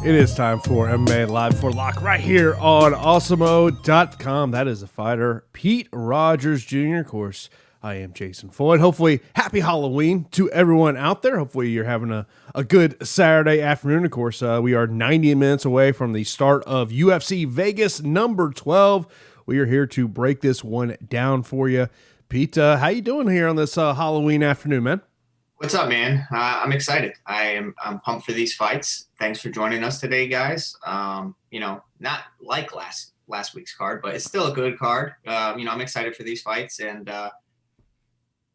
It is time for MMA Live for Lock right here on Awesemo.com. That is the fighter, Pete Rogers Jr. Of course, I am Jason Floyd. Hopefully, happy Halloween to everyone out there. Hopefully, you're having a good Saturday afternoon. Of course, we are 90 minutes away from the start of UFC Vegas number 12. We are here to break this one down for you. Pete, how you doing here on this Halloween afternoon, man? What's up, man? I'm excited. I'm pumped for these fights. Thanks for joining us today, guys. Not like last week's card, but it's still a good card. I'm excited for these fights, and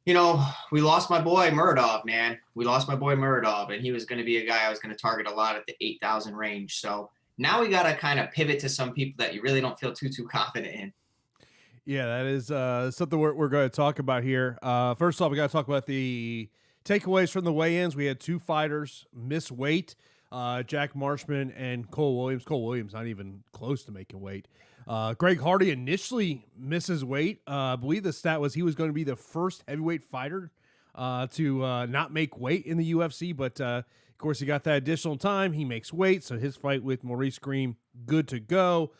we lost my boy Muradov, man. We lost my boy Muradov, and he was going to be a guy I was going to target a lot at the 8,000 range. So now we got to kind of pivot to some people that you really don't feel too confident in. Yeah, that is something we're going to talk about here. First off, we got to talk about the takeaways from the weigh-ins. We had two fighters miss weight, Jack Marshman and Cole Williams. Cole Williams not even close to making weight. Greg Hardy initially misses weight. I believe the stat was he was going to be the first heavyweight fighter to not make weight in the UFC, but of course he got that additional time. He makes weight, so his fight with Maurice Green, good to go.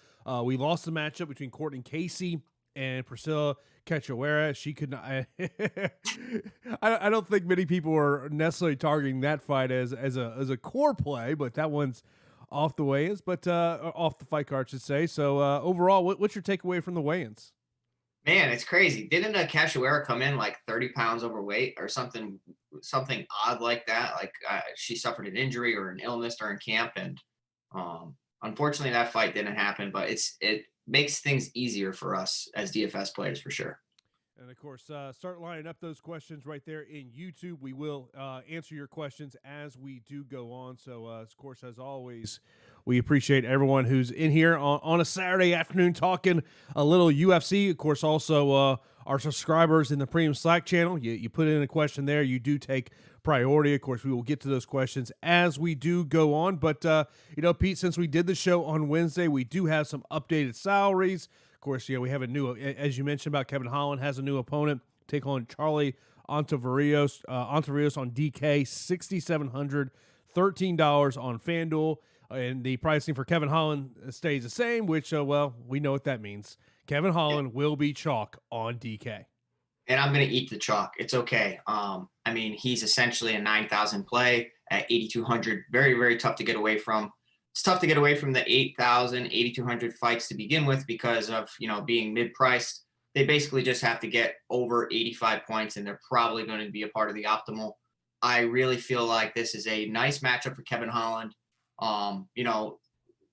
We lost the matchup between Courtney Casey and Priscilla Cachoeira. She could not. I don't think many people are necessarily targeting that fight as a core play, but that one's off the weigh-ins, but off the fight card, I should say. So overall, what's your takeaway from the weigh-ins? Man, it's crazy. Didn't Cachoeira come in like 30 pounds overweight or something odd like that? Like she suffered an injury or an illness during camp, and unfortunately that fight didn't happen. But it makes things easier for us as DFS players for sure. And of course, start lining up those questions right there in YouTube. We will answer your questions as we do go on. So, of course, as always, we appreciate everyone who's in here on a Saturday afternoon talking a little UFC. Of course, also our subscribers in the premium Slack channel. You put in a question there, you do take priority. Of course, we will get to those questions as we do go on. But, Pete, since we did the show on Wednesday, we do have some updated salaries. Of course, we have a new, as you mentioned about Kevin Holland, has a new opponent, take on Charlie Ontiveros on DK, $6,700, $13 on FanDuel. And the pricing for Kevin Holland stays the same, which, we know what that means. Kevin Holland will be chalk on DK. And I'm going to eat the chalk. It's okay. He's essentially a 9,000 play at 8,200. Very, very tough to get away from. It's tough to get away from the 8,000, 8,200 fights to begin with because of, being mid-priced. They basically just have to get over 85 points, and they're probably going to be a part of the optimal. I really feel like this is a nice matchup for Kevin Holland.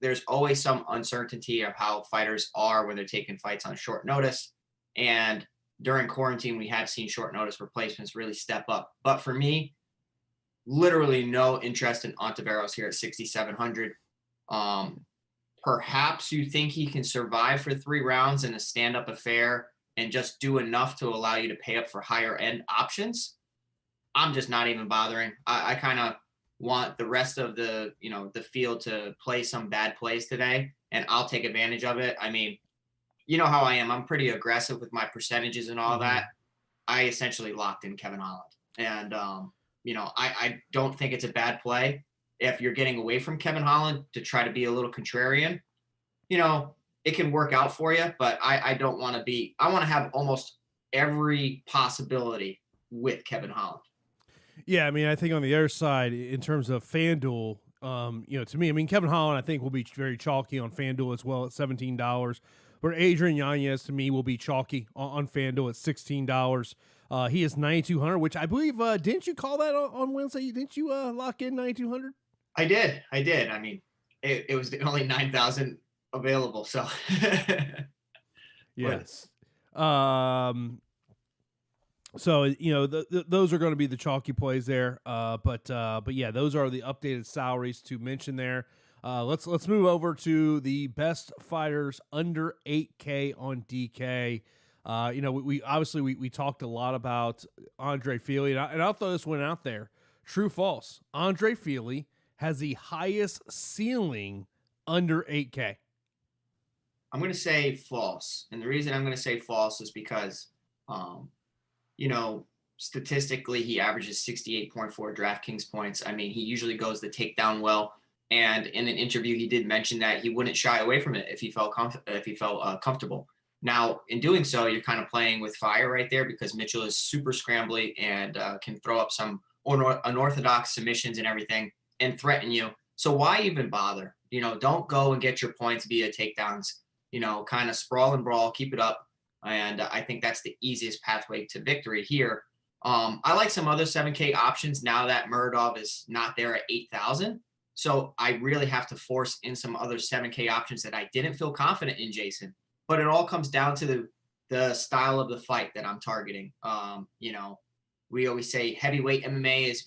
There's always some uncertainty of how fighters are when they're taking fights on short notice. And during quarantine, we have seen short notice replacements really step up. But for me, literally no interest in Ontiveros here at 6,700. Perhaps you think he can survive for 3 rounds in a stand-up affair and just do enough to allow you to pay up for higher-end options. I'm just not even bothering. I kind of want the rest of the field to play some bad plays today, and I'll take advantage of it. I mean, you know how I am. I'm pretty aggressive with my percentages and all that. I essentially locked in Kevin Holland. And, I don't think it's a bad play if you're getting away from Kevin Holland to try to be a little contrarian. It can work out for you, but I don't want to be – I want to have almost every possibility with Kevin Holland. Yeah, I think on the other side, in terms of FanDuel, to me, Kevin Holland, I think, will be very chalky on FanDuel as well at $17. Where Adrian Yanez, to me, will be chalky on FanDuel at $16. He is 9,200, which I believe, didn't you call that on Wednesday? Didn't you lock in 9,200? I did. It was the only 9,000 available, so. Yes. So, those are going to be the chalky plays there. But yeah, those are the updated salaries to mention there. Let's move over to the best fighters under 8K on DK. We obviously talked a lot about Andre Fili, and I'll throw this one out there. True, false? Andre Fili has the highest ceiling under 8K. I'm going to say false, and the reason I'm going to say false is because, statistically he averages 68.4 DraftKings points. He usually goes the takedown well. And in an interview, he did mention that he wouldn't shy away from it if he felt comfortable. Now, in doing so, you're kind of playing with fire right there because Mitchell is super scrambly and can throw up some unorthodox submissions and everything and threaten you. So why even bother? Don't go and get your points via takedowns. Kind of sprawl and brawl, keep it up. And I think that's the easiest pathway to victory here. I like some other 7K options now that Muradov is not there at 8,000. So I really have to force in some other 7K options that I didn't feel confident in, Jason. But it all comes down to the style of the fight that I'm targeting. We always say heavyweight MMA is,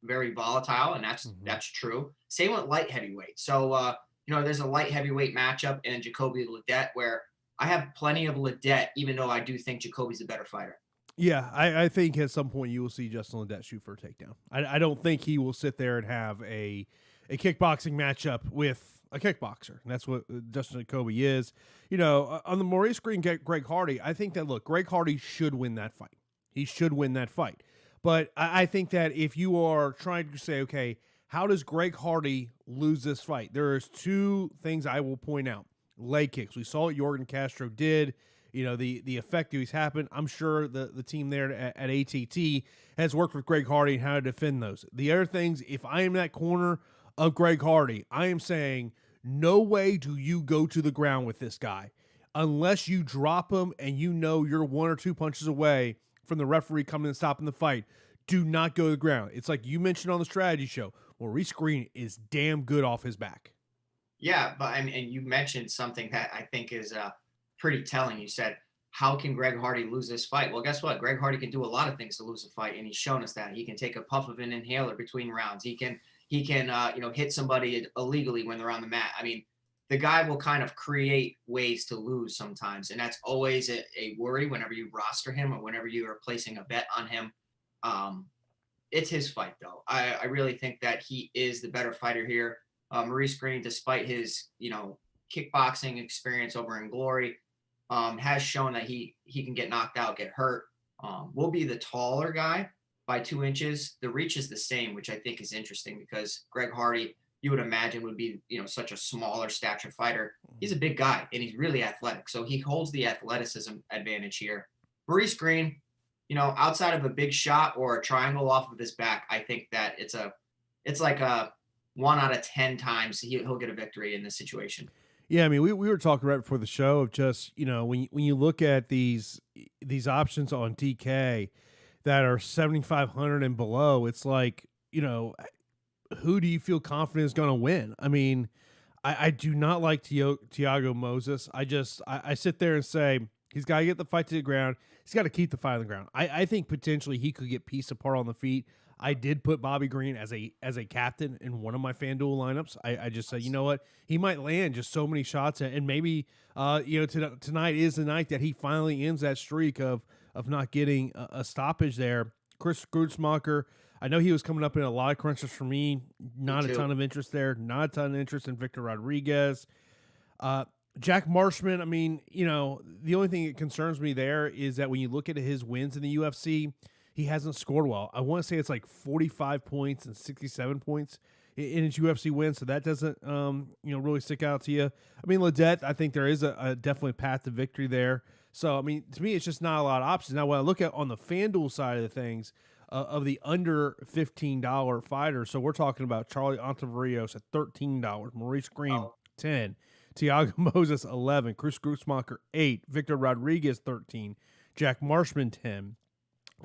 very volatile, and that's true. Same with light heavyweight. So, there's a light heavyweight matchup in Jacoby Ledet where I have plenty of Ledet, even though I do think Jacoby's a better fighter. Yeah, I think at some point you will see Justin Ledet shoot for a takedown. I don't think he will sit there and have a kickboxing matchup with a kickboxer. And that's what Justin Jacoby is. On the Maurice Green, Greg Hardy, I think that, look, Greg Hardy should win that fight. He should win that fight. But I think that if you are trying to say, okay, how does Greg Hardy lose this fight? There's two things I will point out. Leg kicks. We saw what Jorgen Castro did. The effect that he's happened. I'm sure the team there at ATT has worked with Greg Hardy and how to defend those. The other things, if I am in that corner of Greg Hardy, I am saying, no way do you go to the ground with this guy unless you drop him and you're one or two punches away from the referee coming and stopping the fight. Do not go to the ground. It's like you mentioned on the strategy show, Maurice Green is damn good off his back. Yeah, but and you mentioned something that I think is pretty telling. You said, how can Greg Hardy lose this fight? Well, guess what? Greg Hardy can do a lot of things to lose a fight, and he's shown us that. He can take a puff of an inhaler between rounds. He can hit somebody illegally when they're on the mat. I mean, the guy will kind of create ways to lose sometimes, and that's always a worry whenever you roster him or whenever you are placing a bet on him. It's his fight, though. I really think that he is the better fighter here. Maurice Green, despite his kickboxing experience over in Glory, has shown that he can get knocked out, get hurt. Will be the taller guy by 2 inches. The reach is the same, which I think is interesting because Greg Hardy, you would imagine, would be such a smaller stature fighter. He's a big guy and he's really athletic, so he holds the athleticism advantage here. Maurice Green, outside of a big shot or a triangle off of his back, I think that it's like a 1 out of 10 times he'll get a victory in this situation. Yeah, I mean, we were talking right before the show of just, when you look at these options on DK that are 7,500 and below, it's like, who do you feel confident is going to win? I mean, I do not like Thiago Moses. I sit there and say, he's got to get the fight to the ground. He's got to keep the fight on the ground. I think potentially he could get pieced apart on the feet. I did put Bobby Green as a captain in one of my FanDuel lineups. I just said, you know what? He might land just so many shots, and maybe tonight is the night that he finally ends that streak of not getting a stoppage there. Chris Grutzmacher, I know he was coming up in a lot of crunches for me. Not a ton of interest there. Not a ton of interest in Victor Rodriguez. Jack Marshman, I mean, the only thing that concerns me there is that when you look at his wins in the UFC, he hasn't scored well. I want to say it's like 45 points and 67 points in his UFC wins, so that doesn't really stick out to you. I mean, Ledet, I think there is a definitely path to victory there. So, I mean, to me, it's just not a lot of options. Now, when I look at on the FanDuel side of the things, of the under $15 fighters, so we're talking about Charlie Ontiveros at $13, Maurice Green, 10, Thiago Moses, 11, Chris Grutzmacher, 8, Victor Rodriguez, 13, Jack Marshman, 10,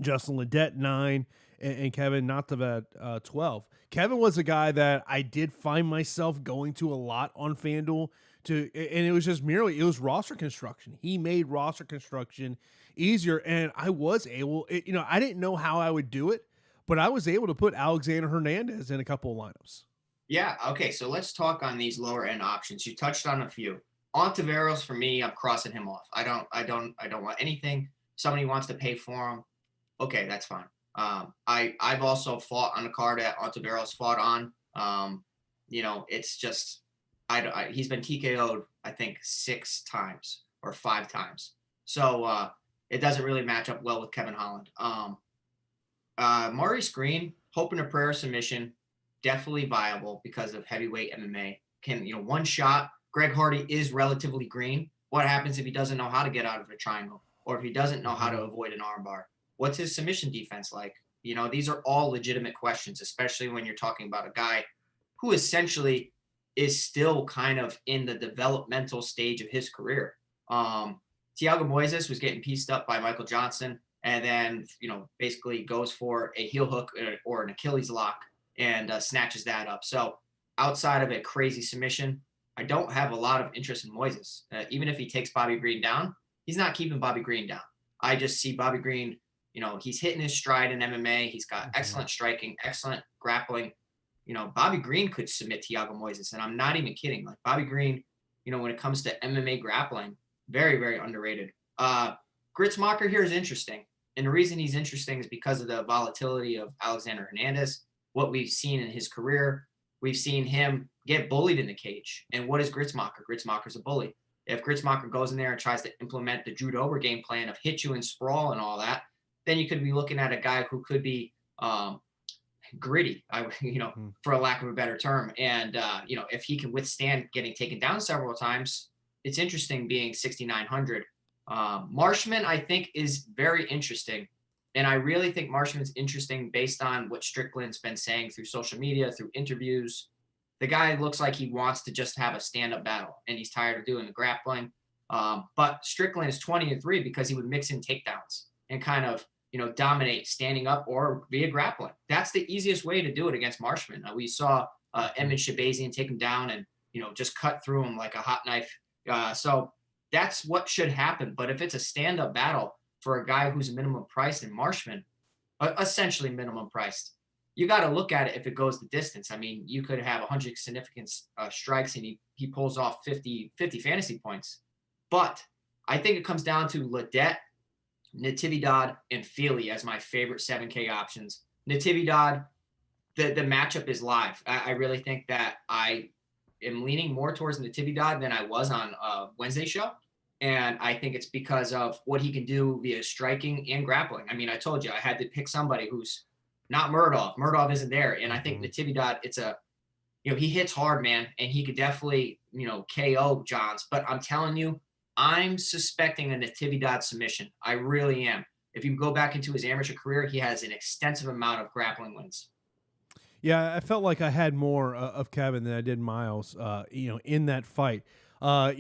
Justin Ledet, 9, and Kevin Natavad, 12. Kevin was a guy that I did find myself going to a lot on FanDuel, and it was just merely, it was roster construction. He made roster construction easier, and I was able, I didn't know how I would do it, but I was able to put Alexander Hernandez in a couple of lineups. Yeah. Okay. So let's talk on these lower end options. You touched on a few. Ontiveros, for me, I'm crossing him off. I don't want anything. Somebody wants to pay for him. Okay, that's fine. I've also fought on the card that Ontiveros fought on. It's just he's been TKO'd, I think, 6 times or 5 times. So it doesn't really match up well with Kevin Holland. Maurice Green, hope and a prayer submission. definitely viable because of heavyweight MMA. Can, one shot. Greg Hardy is relatively green. What happens if he doesn't know how to get out of a triangle, or if he doesn't know how to avoid an armbar? What's his submission defense like? These are all legitimate questions, especially when you're talking about a guy who essentially is still kind of in the developmental stage of his career. Thiago Moises was getting pieced up by Michael Johnson, and then, basically goes for a heel hook or an Achilles lock and snatches that up. So outside of a crazy submission, I don't have a lot of interest in Moises. Even if he takes Bobby Green down, he's not keeping Bobby Green down. I just see Bobby Green, he's hitting his stride in MMA. He's got excellent striking, excellent grappling. Bobby Green could submit Thiago Moises, and I'm not even kidding. Like, Bobby Green, when it comes to MMA grappling, very, very underrated. Gritzmacher here is interesting. And the reason he's interesting is because of the volatility of Alexander Hernandez, what we've seen in his career. We've seen him get bullied in the cage. And what is Gritzmacher? Gritzmacher's a bully. If Gritzmacher goes in there and tries to implement the Drew Dober game plan of hit you and sprawl and all that, then you could be looking at a guy who could be gritty, for a lack of a better term. And, if he can withstand getting taken down several times, it's interesting being 6,900. Marshman, I think, is very interesting. And I really think Marshman's interesting based on what Strickland's been saying through social media, through interviews. The guy looks like he wants to just have a stand-up battle, and he's tired of doing the grappling. But Strickland is 20-3 because he would mix in takedowns and kind of, dominate standing up or via grappling. That's the easiest way to do it against Marshman. We saw Edmund Shabazian take him down and, just cut through him like a hot knife. So that's what should happen. But if it's a stand-up battle for a guy who's minimum priced in Marshman, essentially minimum priced, you got to look at it if it goes the distance. I mean, you could have 100 significant strikes and he pulls off 50 fantasy points. But I think it comes down to Ledet, Natividad, and Feely as my favorite 7K options. Natividad, the matchup is live. I really think that I am leaning more towards Natividad than I was on Wednesday show. And I think it's because of what he can do via striking and grappling. I mean, I told you I had to pick somebody who's not Murdov. Murdov isn't there. And I think Natividad, it's he hits hard, man. And he could definitely, KO Johns. But I'm telling you, I'm suspecting a Natividad submission. I really am. If you go back into his amateur career, he has an extensive amount of grappling wins. Yeah, I felt like I had more of Kevin than I did Miles, in that fight. Last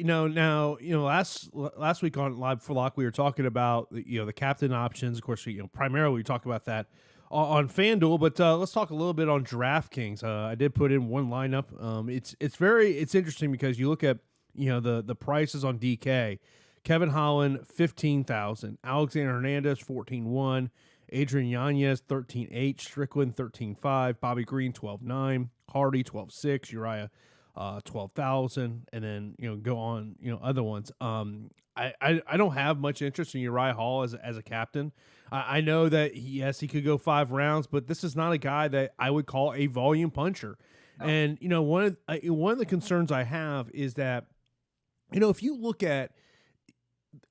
week on Live for Lock, we were talking about, the captain options. Of course, primarily we talked about that on FanDuel, but let's talk a little bit on DraftKings. I did put in one lineup. It's interesting because you look at, the prices on DK. Kevin Holland, 15,000. Alexander Hernandez, 14,100. Adrian Yanez, 13,800. Strickland, 13,500. Bobby Green, 12,900. Hardy, 12,600. Uriah, 12,000. And then, go on, other ones. I don't have much interest in Uriah Hall as a captain. I know that, he could go 5 rounds, but this is not a guy that I would call a volume puncher. No. And, one of the concerns I have is that, if you look at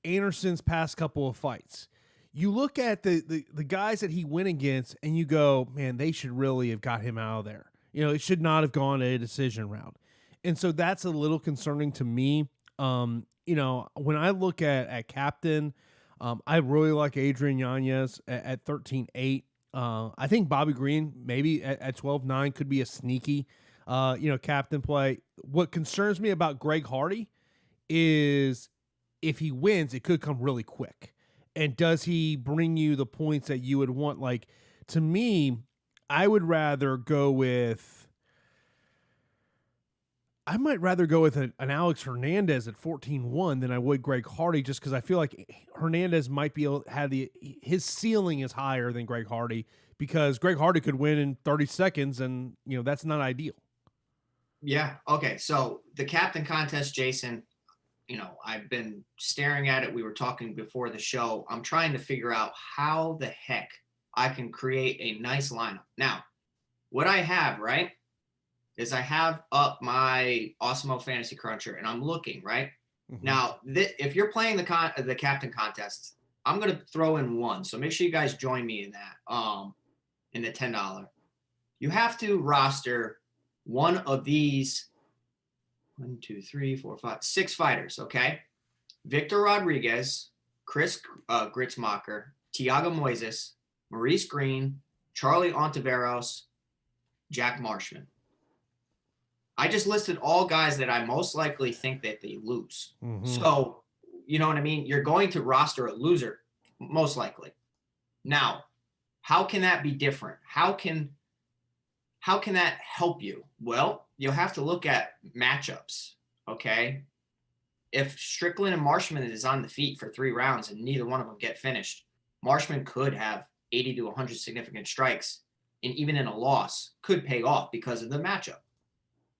Anderson's past couple of fights, you look at the guys that he went against and you go, man, they should really have got him out of there. It should not have gone a decision round. And so that's a little concerning to me. When I look at captain, I really like Adrian Yanez at 13,800. I think Bobby Green maybe at 12,900 could be a sneaky, captain play. What concerns me about Greg Hardy is if he wins, it could come really quick. And does he bring you the points that you would want? Like, to me, I might rather go with an Alex Hernandez at 14,100 than I would Greg Hardy, just because I feel like Hernandez might be able to have his ceiling is higher than Greg Hardy, because Greg Hardy could win in 30 seconds, and that's not ideal. Yeah. Okay. So the captain contest, Jason, I've been staring at it. We were talking before the show. I'm trying to figure out how the heck I can create a nice lineup. Now, what I have, right, is I have up my Awesemo Fantasy Cruncher, and I'm looking, right? Mm-hmm. Now, if you're playing the captain contest, I'm going to throw in one. So make sure you guys join me in that, in the $10. you have to roster one of these 1, 2, 3, 4, 5, 6 fighters, okay? Victor Rodriguez, Chris Gritzmacher, Thiago Moises, Maurice Green, Charlie Ontiveros, Jack Marshman. I just listed all guys that I most likely think that they lose. Mm-hmm. So, you know what I mean? You're going to roster a loser, most likely. Now, how can that be different? How can that help you? Well, you'll have to look at matchups, okay? If Strickland and Marshman is on the feet for 3 rounds and neither one of them get finished, Marshman could have 80 to 100 significant strikes, and even in a loss, could pay off because of the matchup.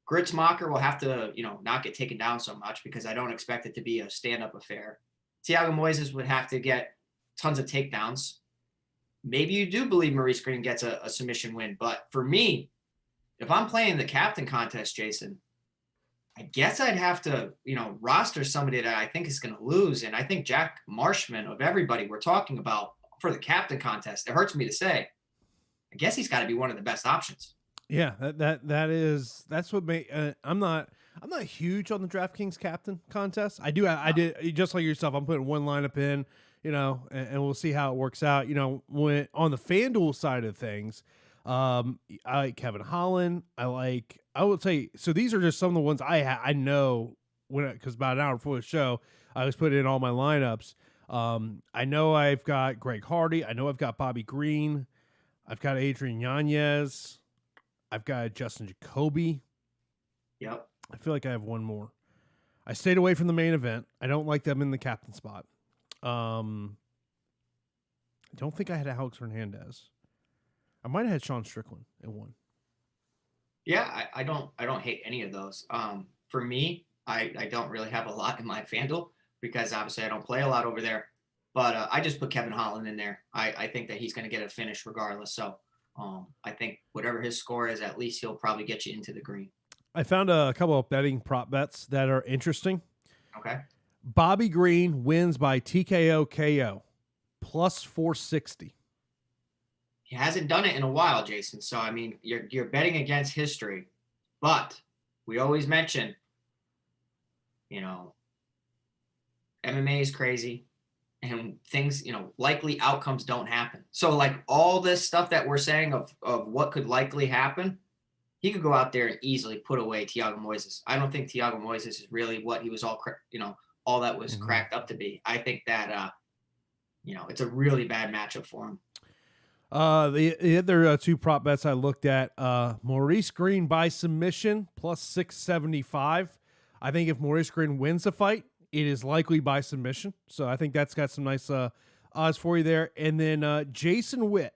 Gritzmacher will have to, not get taken down so much because I don't expect it to be a stand-up affair. Thiago Moises would have to get tons of takedowns. Maybe you do believe Maurice Green gets a submission win, but for me, if I'm playing the captain contest, Jason, I guess I'd have to, roster somebody that I think is going to lose. And I think Jack Marshman, of everybody we're talking about for the captain contest, it hurts me to say, I guess he's got to be one of the best options. Yeah, that's what made I'm not huge on the DraftKings captain contest. I did just like yourself. I'm putting one lineup in, and we'll see how it works out. When on the FanDuel side of things, I like Kevin Holland. I would say so. These are just some of the ones I know because about an hour before the show, I was putting in all my lineups. I know I've got Greg Hardy. I know I've got Bobby Green. I've got Adrian Yanez. I've got Justin Jacoby. Yep. I feel like I have one more. I stayed away from the main event. I don't like them in the captain spot. I don't think I had Alex Hernandez. I might have had Sean Strickland in one. Yeah, I don't hate any of those. For me, I don't really have a lot in my FanDuel because obviously I don't play a lot over there. But I just put Kevin Holland in there. I think that he's going to get a finish regardless. So I think whatever his score is, at least he'll probably get you into the green. I found a couple of betting prop bets that are interesting. Okay. Bobby Green wins by TKO KO, plus 460. He hasn't done it in a while, Jason. So, I mean, you're betting against history. But we always mention, MMA is crazy. And things, likely outcomes don't happen. So like all this stuff that we're saying of what could likely happen, he could go out there and easily put away Thiago Moises. I don't think Thiago Moises is really what he was all that was cracked up to be. I think that, it's a really bad matchup for him. The other 2 prop bets I looked at, Maurice Green by submission, plus 675. I think if Maurice Green wins the fight, it is likely by submission. So I think that's got some nice odds for you there. And then Jason Whit,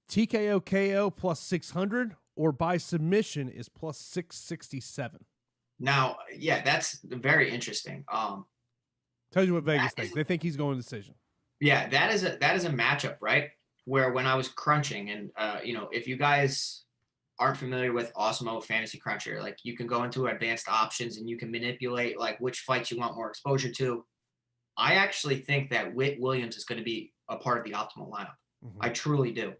TKO KO plus 600 or by submission is plus 667. Now, yeah, that's very interesting. Tells you what Vegas thinks. They think he's going decision. Yeah, that is a matchup, right? Where when I was crunching and, if you guys aren't familiar with Awesemo Fantasy Cruncher, like you can go into advanced options and you can manipulate like which fights you want more exposure to. I actually think that Whit Williams is going to be a part of the optimal lineup. Mm-hmm. I truly do.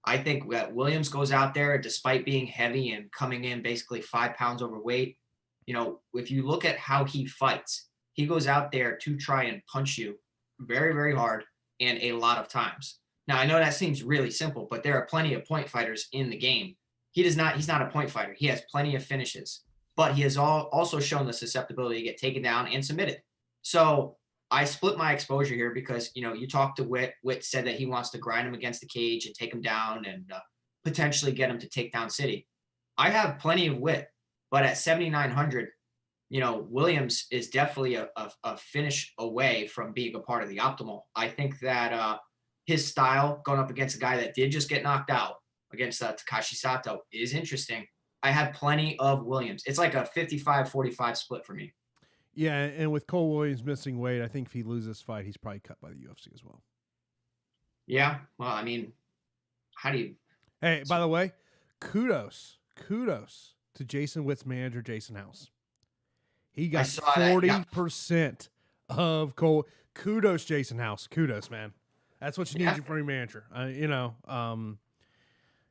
I think that Williams goes out there despite being heavy and coming in basically 5 pounds overweight. If you look at how he fights, he goes out there to try and punch you very, very hard and a lot of times. Now, I know that seems really simple, but there are plenty of point fighters in the game. He's not a point fighter. He has plenty of finishes, but he has also shown the susceptibility to get taken down and submitted. So I split my exposure here because, you talked to Whit. Whit said that he wants to grind him against the cage and take him down and potentially get him to take down City. I have plenty of Whit, but at 7,900, Williams is definitely a finish away from being a part of the optimal. I think that his style going up against a guy that did just get knocked out against Takashi Sato is interesting. I have plenty of Williams. It's like a 55-45 split for me. Yeah, and with Cole Williams missing weight, I think if he loses this fight, he's probably cut by the UFC as well. Yeah, well, I mean, how do you... Hey, by the way, kudos to Jason Witt's manager, Jason House. He got 40% of Cole. Kudos, Jason House. Kudos, man. That's what you need from your manager.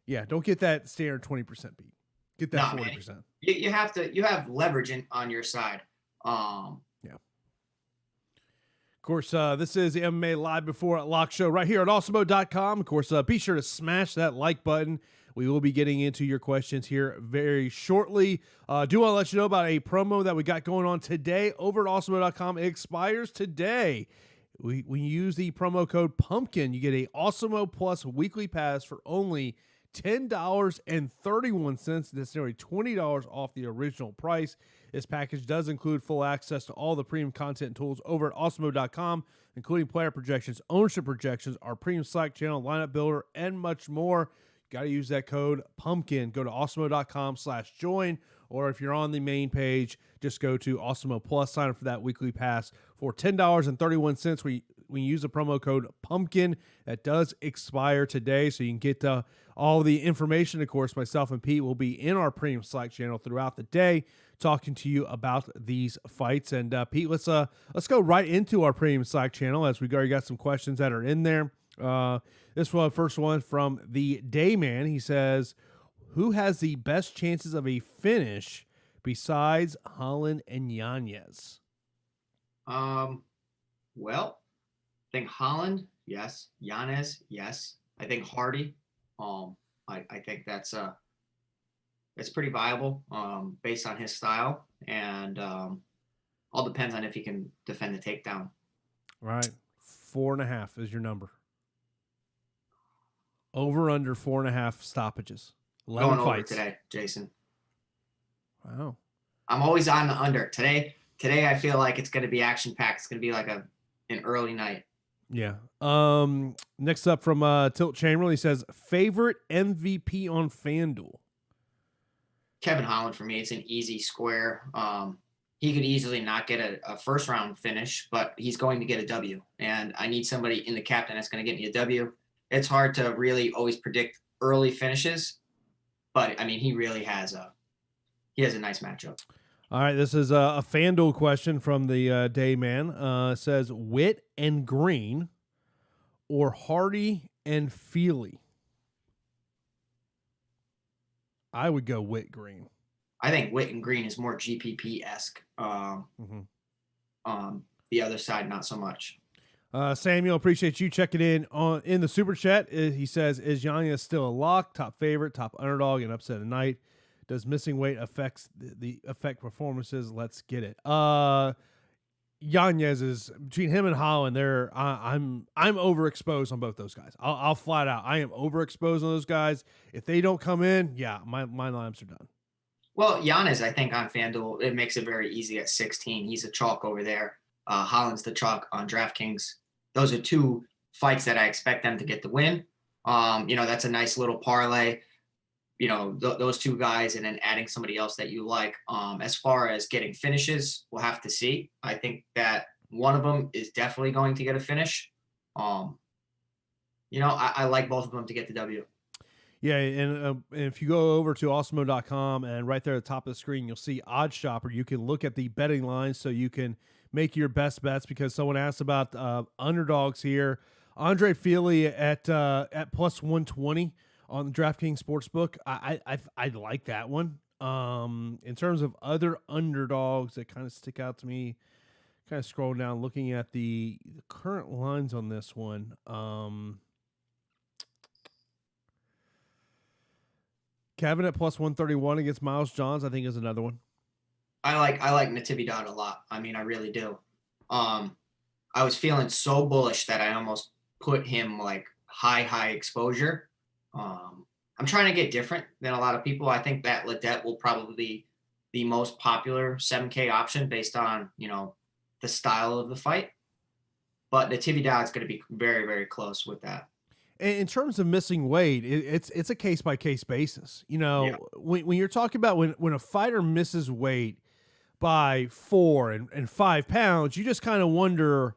Yeah, don't get that standard 20% beat. Get that No, man. 40%. You have leverage on your side. Yeah. Of course, this is the MMA Live Before Lock show right here at Awesemo.com. Of course, be sure to smash that like button. We will be getting into your questions here very shortly. Do want to let you know about a promo that we got going on today over at Awesemo.com. It expires today. We use the promo code PUMPKIN. You get a Awesemo Plus weekly pass for only $10.31. That's nearly $20 off the original price. This package does include full access to all the premium content and tools over at Awesemo.com, including player projections, ownership projections, our premium Slack channel, lineup builder, and much more. You got to use that code PUMPKIN. Go to Awesemo.com/join, or if you're on the main page, just go to Awesemo Plus, sign up for that weekly pass for $10.31. We use the promo code PUMPKIN. That does expire today, so you can get all the information. Of course, myself and Pete will be in our premium Slack channel throughout the day talking to you about these fights. And Pete, let's go right into our premium Slack channel as we already got some questions that are in there. This one, first one from the Dayman. He says, who has the best chances of a finish besides Holland and Yanez? Well, I think Holland, yes. Yanez, yes. I think Hardy. I think that's pretty viable based on his style, and all depends on if he can defend the takedown. All right, 4.5 is your number. Over under 4.5 stoppages. 11 Going fights over today, Jason. Wow. I'm always on the under. Today I feel like it's going to be action packed. It's going to be like an early night. Yeah. Next up from Tilt Chamberlain, he says, favorite MVP on FanDuel? Kevin Holland for me. It's an easy square. He could easily not get a first round finish, but he's going to get a W. And I need somebody in the captain that's going to get me a W. It's hard to really always predict early finishes, but I mean, he really has a nice matchup. All right, this is a FanDuel question from the day man. Says Whit and Green or Hardy and Feely? I would go Whit Green. I think Whit and Green is more GPP-esque. The other side, not so much. Samuel, appreciate you checking in the super chat. He says, is Yanez still a lock? Top favorite, top underdog, and upset of night. Does missing weight affect performances? Let's get it. Yanez is between him and Holland. I'm overexposed on both those guys. I'll flat out. I am overexposed on those guys. If they don't come in, yeah, my lineups are done. Well, Yanez, I think on FanDuel, it makes it very easy at 16. He's a chalk over there. Holland's the chalk on DraftKings. Those are two fights that I expect them to get the win. That's a nice little parlay. Those two guys, and then adding somebody else that you like. As far as getting finishes, we'll have to see. I think that one of them is definitely going to get a finish. I like both of them to get the W. Yeah, and if you go over to Awesemo.com and right there at the top of the screen, you'll see Odds Shopper. You can look at the betting lines so you can make your best bets, because someone asked about underdogs here. Andre Feely at plus 120 on the DraftKings Sportsbook. I like that one. In terms of other underdogs that kind of stick out to me, kind of scrolling down, looking at the current lines on this one. Kevin at plus 131 against Miles Johns, I think, is another one. I like Natividad a lot. I mean, I really do. I was feeling so bullish that I almost put him like high exposure. I'm trying to get different than a lot of people. I think that Ledet will probably be the most popular 7K option based on, the style of the fight. But Natividad is going to be very, very close with that. In terms of missing weight, it's a case-by-case basis. When you're talking about when a fighter misses weight by 4 and 5 pounds, you just kind of wonder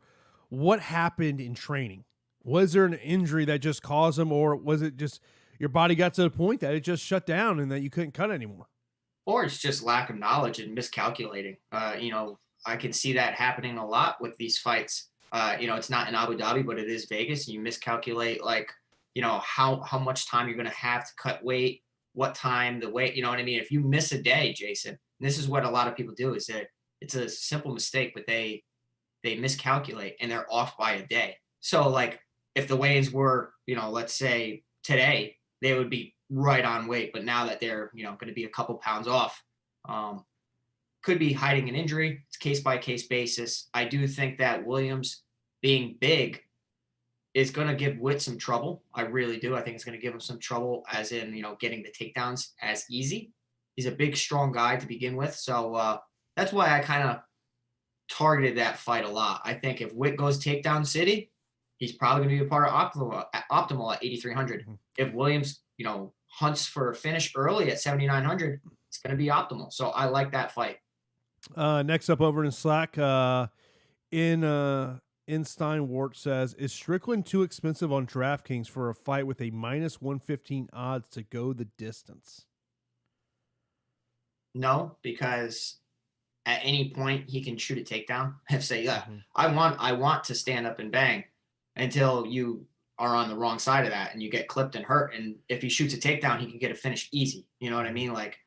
what happened in training. Was there an injury that just caused them, or was it just your body got to the point that it just shut down and that you couldn't cut anymore? Or it's just lack of knowledge and miscalculating. I can see that happening a lot with these fights. It's not in Abu Dhabi, but it is Vegas. You miscalculate how much time you're going to have to cut weight, what time, the weight, you know what I mean? If you miss a day, Jason, this is what a lot of people do, is that it's a simple mistake, but they miscalculate and they're off by a day. So like if the weigh-ins were, let's say today, they would be right on weight, but now that they're, going to be a couple pounds off, could be hiding an injury. It's case by case basis. I do think that Williams being big is going to give Whit some trouble. I really do. I think it's going to give him some trouble, as in, getting the takedowns as easy. He's a big, strong guy to begin with. So that's why I kind of targeted that fight a lot. I think if Whit goes takedown city, he's probably going to be a part of optimal at 8,300. Mm-hmm. If Williams, hunts for a finish early at 7,900, it's going to be optimal. So I like that fight. Next up over in Slack, Einstein Wart says, is Strickland too expensive on DraftKings for a fight with a minus 115 odds to go the distance? No, because at any point he can shoot a takedown and say, yeah, mm-hmm. I want to stand up and bang, until you are on the wrong side of that and you get clipped and hurt. And if he shoots a takedown, he can get a finish easy. You know what I mean? Like,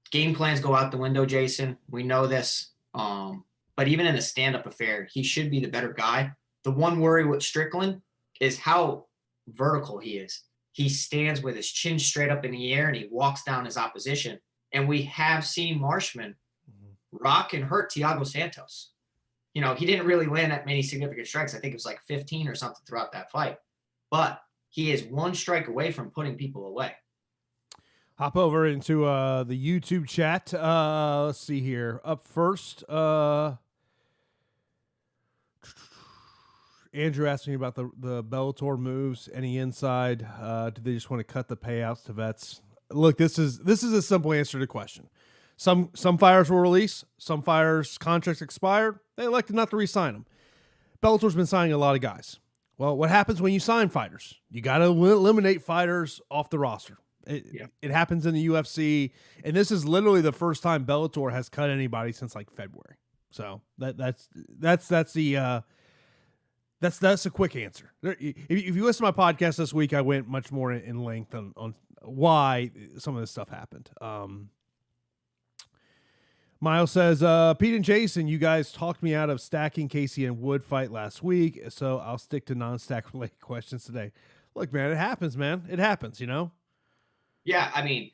game plans go out the window, Jason. We know this. But even in a stand-up affair, he should be the better guy. The one worry with Strickland is how vertical he is. He stands with his chin straight up in the air and he walks down his opposition. And we have seen Marshman rock and hurt Thiago Santos. He didn't really land that many significant strikes. I think it was like 15 or something throughout that fight. But he is one strike away from putting people away. Hop over into the YouTube chat. Let's see here. Up first, Andrew asked me about the Bellator moves. Any inside? Do they just want to cut the payouts to vets? Look, this is a simple answer to the question. Some fighters will release. Some fighters' contracts expired. They elected not to re-sign them. Bellator's been signing a lot of guys. Well, what happens when you sign fighters? You got to eliminate fighters off the roster. It happens in the UFC, and this is literally the first time Bellator has cut anybody since like February. So that's a quick answer. If you listen to my podcast this week, I went much more in length on why some of this stuff happened. Miles says, Pete and Jason, you guys talked me out of stacking Casey and Wood fight last week, so I'll stick to non-stack related questions today. Look, man, it happens, It happens, Yeah, I mean,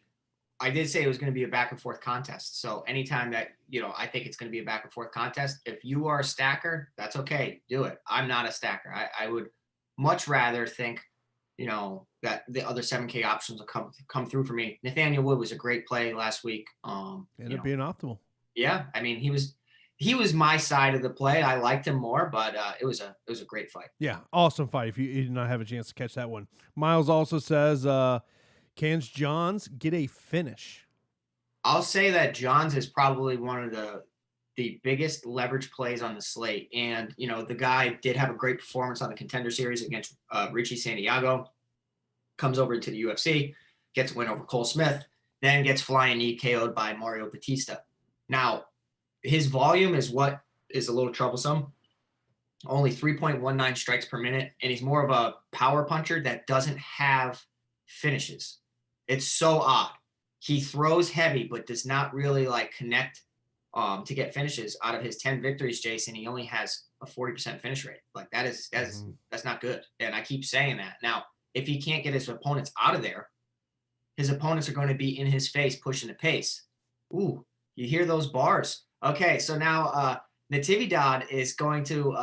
I did say it was going to be a back and forth contest. So anytime that, I think it's going to be a back and forth contest, if you are a stacker, that's okay. Do it. I'm not a stacker. I would much rather think, that the other 7K options will come through for me. Nathaniel Wood was a great play last week. Ended up being optimal. Yeah, I mean, he was my side of the play. I liked him more, but it was a great fight. Yeah, awesome fight. If you did not have a chance to catch that one. Miles also says, can Johns get a finish? I'll say that Johns is probably one of the biggest leverage plays on the slate. And, the guy did have a great performance on the Contender Series against Richie Santiago. Comes over to the UFC, gets a win over Cole Smith, then gets flying knee KO'd by Mario Batista. Now, his volume is what is a little troublesome. Only 3.19 strikes per minute, and he's more of a power puncher that doesn't have finishes. It's so odd. He throws heavy, but does not really connect to get finishes. Out of his 10 victories, Jason, he only has a 40% finish rate. Like that's not good. And I keep saying that. Now, if he can't get his opponents out of there, his opponents are going to be in his face pushing the pace. Ooh, you hear those bars. Okay, so now Natividad is going to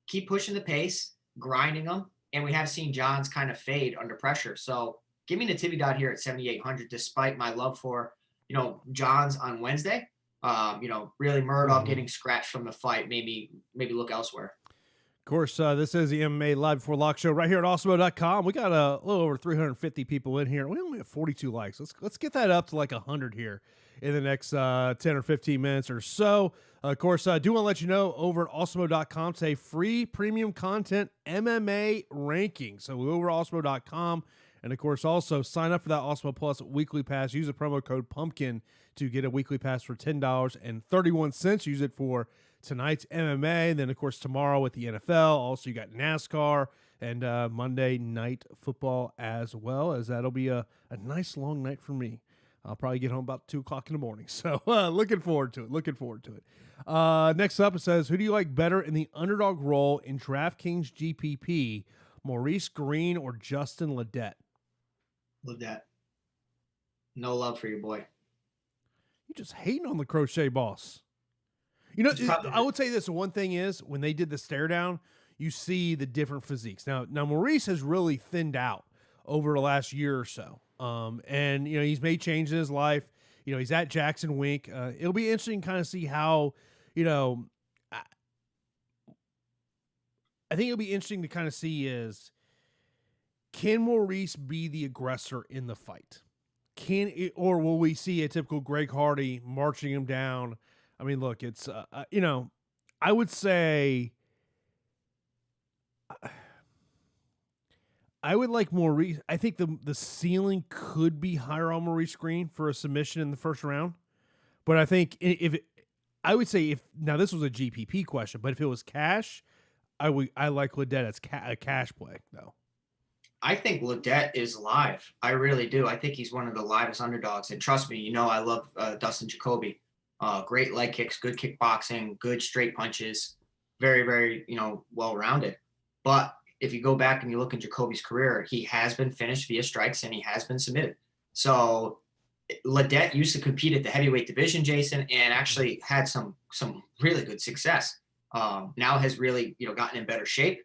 keep pushing the pace, grinding them, and we have seen Johns kind of fade under pressure. So give me Natividad here at 7,800, despite my love for Johns on Wednesday. Really Murdoch getting scratched from the fight, maybe look elsewhere. Of course, this is the MMA Live Before Lock show right here at Awesemo.com. We got a little over 350 people in here. We only have 42 likes. Let's get that up to like 100 here in the next 10 or 15 minutes or so. Of course, I do want to let you know over at Awesemo.com, say free premium content MMA ranking. So go over to Awesemo.com. And, of course, also sign up for that Awesemo Plus weekly pass. Use the promo code PUMPKIN to get a weekly pass for $10.31. Use it for tonight's MMA. And then, of course, tomorrow with the NFL. Also, you got NASCAR and Monday Night Football as well, as that'll be a nice long night for me. I'll probably get home about 2 o'clock in the morning. So looking forward to it. Next up, it says, who do you like better in the underdog role in DraftKings GPP, Maurice Green or Justin Ledet? Ledet. No love for your boy. You just hating on the crochet boss. You know, I would say this. One thing is, when they did the stare down, you see the different physiques. Now Maurice has really thinned out over the last year or so. And, you know, he's made changes in his life. You know, he's at Jackson Wink. It'll be interesting to kind of see how, you know, I think it'll be interesting to kind of see is, can Maurice be the aggressor in the fight? Or will we see a typical Greg Hardy marching him down? I mean, look, it's, you know, I would say I would like Maurice. I think the ceiling could be higher on Maurice Green for a submission in the first round. But I think I would say now this was a GPP question, but if it was cash, I like Ledet as a cash play though. I think Ledet is live. I really do. I think he's one of the livest underdogs. And trust me, you know, I love Dustin Jacoby. Great leg kicks, good kickboxing, good straight punches, very, very, you know, well-rounded. But if you go back and you look at Jacoby's career, he has been finished via strikes and he has been submitted. So Ledet used to compete at the heavyweight division, Jason, and actually had some really good success. Now has really, you know, gotten in better shape.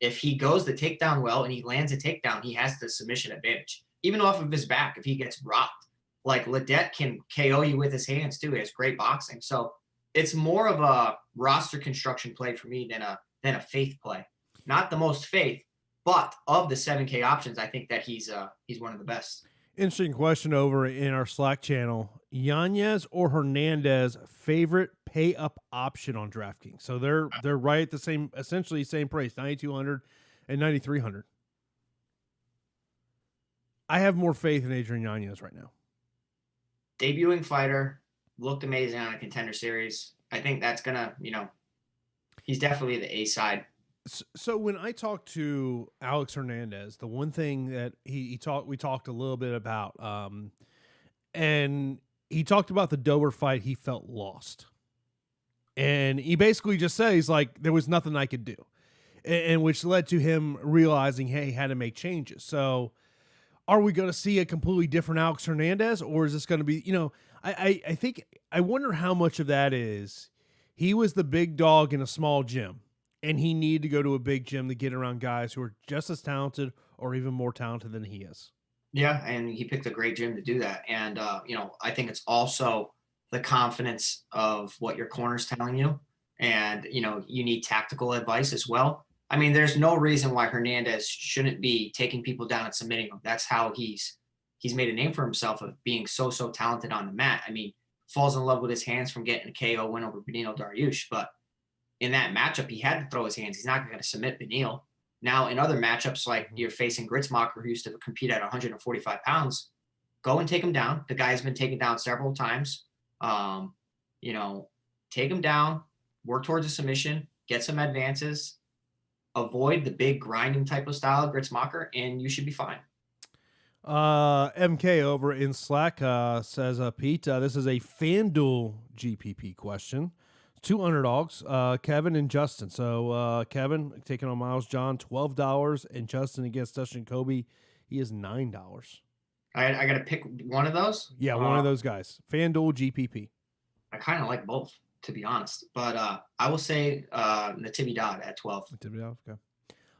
If he goes the takedown well and he lands a takedown, he has the submission advantage. Even off of his back, if he gets rocked. Like Ledet can KO you with his hands too. He has great boxing. So it's more of a roster construction play for me than a faith play. Not the most faith, but of the 7K options, I think that he's one of the best. Interesting question over in our Slack channel. Yanez or Hernandez favorite pay up option on DraftKings. So they're right at the same, essentially same price, 9,200 and 9,300. I have more faith in Adrian Yanez right now. Debuting fighter, looked amazing on a Contender Series. I think that's gonna, you know, he's definitely the A side. So when I talked to Alex Hernandez, the one thing that we talked a little bit about, and he talked about the Dober fight. He felt lost, and he basically just said, he's like, there was nothing I could do, and which led to him realizing, hey, he had to make changes. So are we going to see a completely different Alex Hernandez, or is this going to be, you know, I think, I wonder how much of that is he was the big dog in a small gym. And he needed to go to a big gym to get around guys who are just as talented or even more talented than he is. Yeah, and he picked a great gym to do that. And, you know, I think it's also the confidence of what your corner's telling you. And, you know, you need tactical advice as well. I mean, there's no reason why Hernandez shouldn't be taking people down and submitting them. That's how he's made a name for himself of being so talented on the mat. I mean, falls in love with his hands from getting a KO win over Benino Dariush, but in that matchup, he had to throw his hands. He's not going to submit Benil. Now, in other matchups, like you're facing Gritzmacher, who used to compete at 145 pounds, go and take him down. The guy's been taken down several times. You know, take him down, work towards a submission, get some advances, avoid the big grinding type of style of Gritzmacher, and you should be fine. MK over in Slack says, Pete, this is a FanDuel GPP question. 2 underdogs, Kevin and Justin. So Kevin taking on Miles John, $12, and Justin against Dustin Kobe, he is $9. I got to pick one of those? Yeah, one of those guys. FanDuel GPP. I kind of like both, to be honest. But I will say Natividad at 12. Natividad, okay.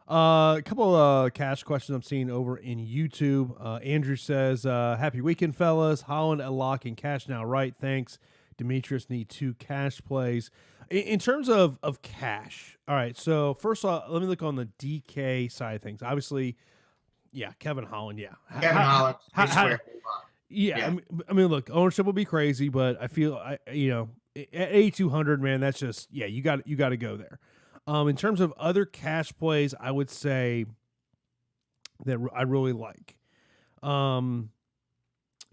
A couple of cash questions I'm seeing over in YouTube. Andrew says, happy weekend, fellas. Holland at lock and cash now, right? Thanks. Demetrius need 2 cash plays. In terms of cash, all right, so first off, let me look on the DK side of things. Obviously, yeah, Kevin Holland, yeah. Kevin Holland, yeah. I mean, look, ownership will be crazy, but I feel, you know, at 8,200, man, that's just, yeah, you got to go there. In terms of other cash plays, I would say that I really like.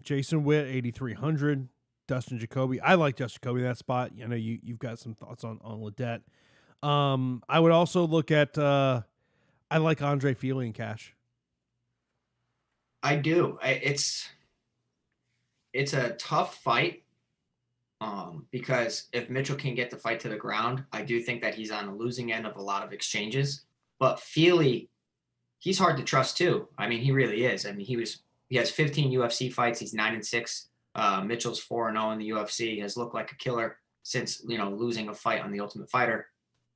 Jason Whit, 8,300. Dustin Jacoby. I like Dustin Jacoby in that spot. I know you've got some thoughts on Ledet. I would also look at I like Andre Feely in cash. I do. It's a tough fight because if Mitchell can get the fight to the ground, I do think that he's on the losing end of a lot of exchanges. But Feely, he's hard to trust too. I mean, he really is. I mean, he has 15 UFC fights. He's 9-6. Mitchell's 4-0 in the UFC. He has looked like a killer since losing a fight on The Ultimate Fighter.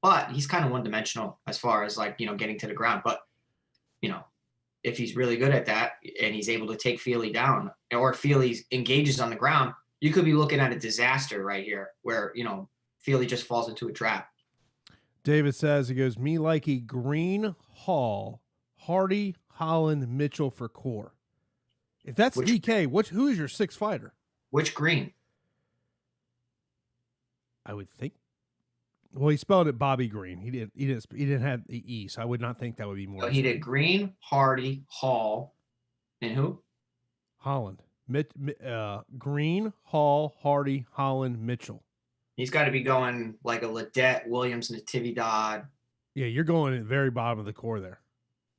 But he's kind of one-dimensional as far as getting to the ground. But if he's really good at that and he's able to take Feely down, or Feely engages on the ground, you could be looking at a disaster right here where Feely just falls into a trap. David says, he goes, me likey Green, Hall, Hardy, Holland, Mitchell for core. If that's DK, who is your sixth fighter? Which Green? I would think. Well, he spelled it Bobby Green. He didn't have the E, so I would not think that would be more. So he did Green, Hardy, Hall, and who? Holland. Green, Hall, Hardy, Holland, Mitchell. He's got to be going like a Ledet, Williams, Natividad. Yeah, you're going at the very bottom of the core there.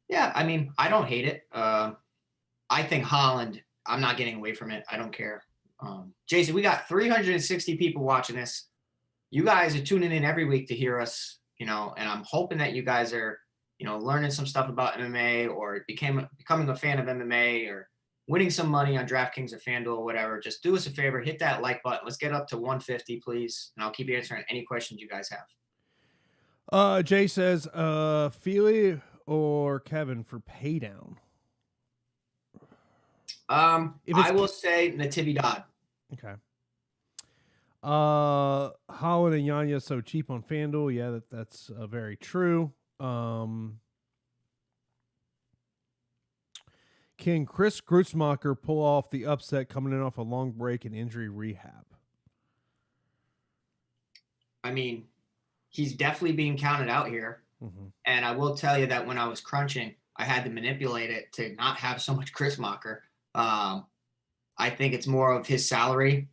Yeah, I mean, I don't hate it. I think Holland, I'm not getting away from it. I don't care. Jason, we got 360 people watching this. You guys are tuning in every week to hear us, and I'm hoping that you guys are, learning some stuff about MMA or becoming a fan of MMA or winning some money on DraftKings or FanDuel or whatever. Just do us a favor, hit that like button. Let's get up to 150, please. And I'll keep answering any questions you guys have. Jay says, Feely or Kevin for pay down? I will say Natividad. Okay. Holland and Yanya so cheap on FanDuel. Yeah, that's very true. Can Chris Grutzmacher pull off the upset coming in off a long break and injury rehab? I mean, he's definitely being counted out here. Mm-hmm. And I will tell you that when I was crunching, I had to manipulate it to not have so much Grutzmacher. I think it's more of his salary,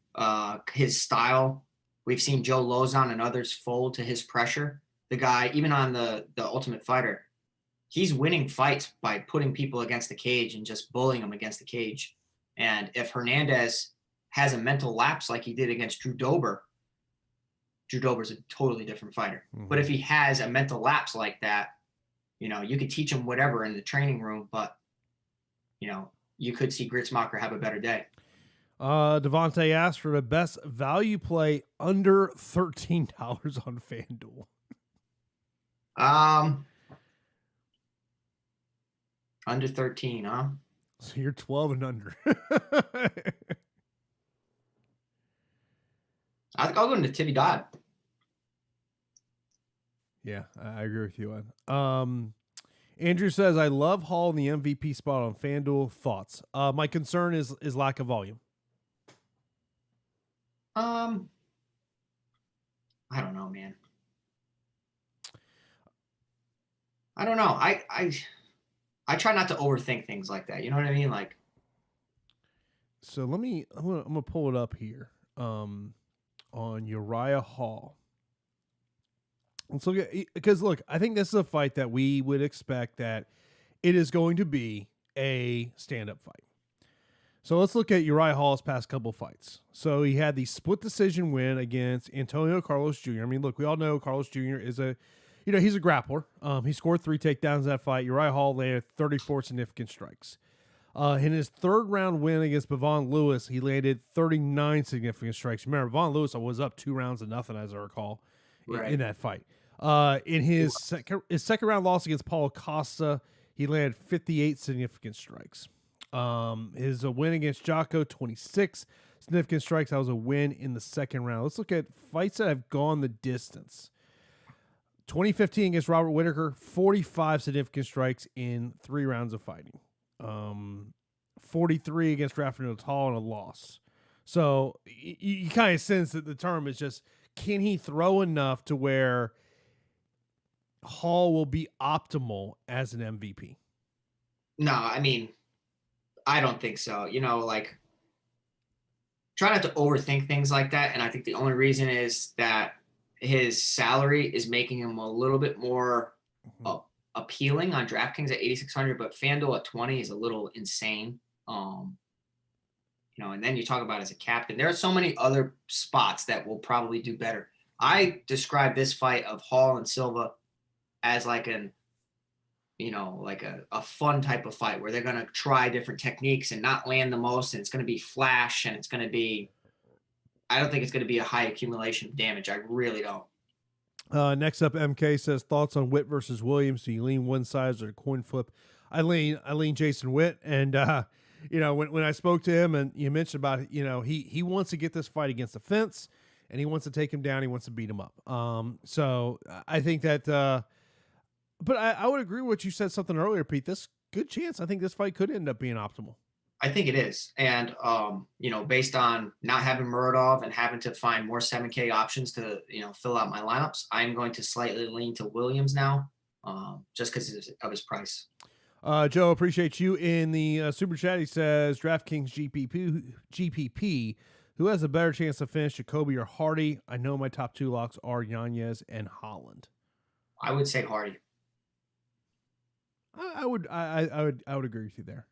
his style. We've seen Joe Lozon and others fold to his pressure. The guy, even on the Ultimate Fighter, he's winning fights by putting people against the cage and just bullying them against the cage. And if Hernandez has a mental lapse like he did against Drew Dober, Drew Dober's a totally different fighter. Mm-hmm. But if he has a mental lapse like that, you could teach him whatever in the training room, but, you could see Grutzmacher have a better day. Devontae asked for the best value play under $13 on FanDuel. Under 13, huh? So you're 12 and under. I'll go into Natividad. Yeah, I agree with you on. Andrew says, I love Hall in the MVP spot on FanDuel. Thoughts? My concern is lack of volume. I don't know, man. I don't know. I try not to overthink things like that. You know what I mean? Like, so I'm gonna pull it up here. On Uriah Hall. Let's look at, because look, I think this is a fight that we would expect that it is going to be a stand-up fight. So let's look at Uriah Hall's past couple fights. So he had the split decision win against Antonio Carlos Jr. I mean, look, we all know Carlos Jr. is he's a grappler. He scored 3 takedowns in that fight. Uriah Hall landed 34 significant strikes. In his third round win against Bevon Lewis, he landed 39 significant strikes. Remember, Bevon Lewis was up 2-0, as I recall, in that fight. In his second round loss against Paulo Costa, he landed 58 significant strikes. His win against Jocko, 26 significant strikes. That was a win in the second round. Let's look at fights that have gone the distance. 2015 against Robert Whittaker, 45 significant strikes in 3 rounds of fighting. 43 against Rafael Natal and a loss. So you kind of sense that the term is just, can he throw enough to where Hall will be optimal as an MVP? No, I mean, I don't think so. Try not to overthink things like that. And I think the only reason is that his salary is making him a little bit more appealing on DraftKings at 8,600, but FanDuel at 20 is a little insane. And then you talk about as a captain, there are so many other spots that will probably do better. I describe this fight of Hall and Silva as like a fun type of fight where they're going to try different techniques and not land the most. And it's going to be flash, and I don't think it's going to be a high accumulation of damage. I really don't. Next up, MK says thoughts on Whit versus Williams. Do you lean one side or a coin flip? I lean Jason Whit, and when I spoke to him and you mentioned about he wants to get this fight against the fence, and he wants to take him down. He wants to beat him up. So I think that, but I would agree with what you said something earlier, Pete. This good chance. I think this fight could end up being optimal. I think it is. And, based on not having Muradov and having to find more 7K options to, fill out my lineups, I'm going to slightly lean to Williams now, just because of his price. Joe, appreciate you in the super chat. He says DraftKings GPP, who has a better chance to finish, Jacoby or Hardy? I know my top two locks are Yanez and Holland. I would say Hardy. I would agree with you there.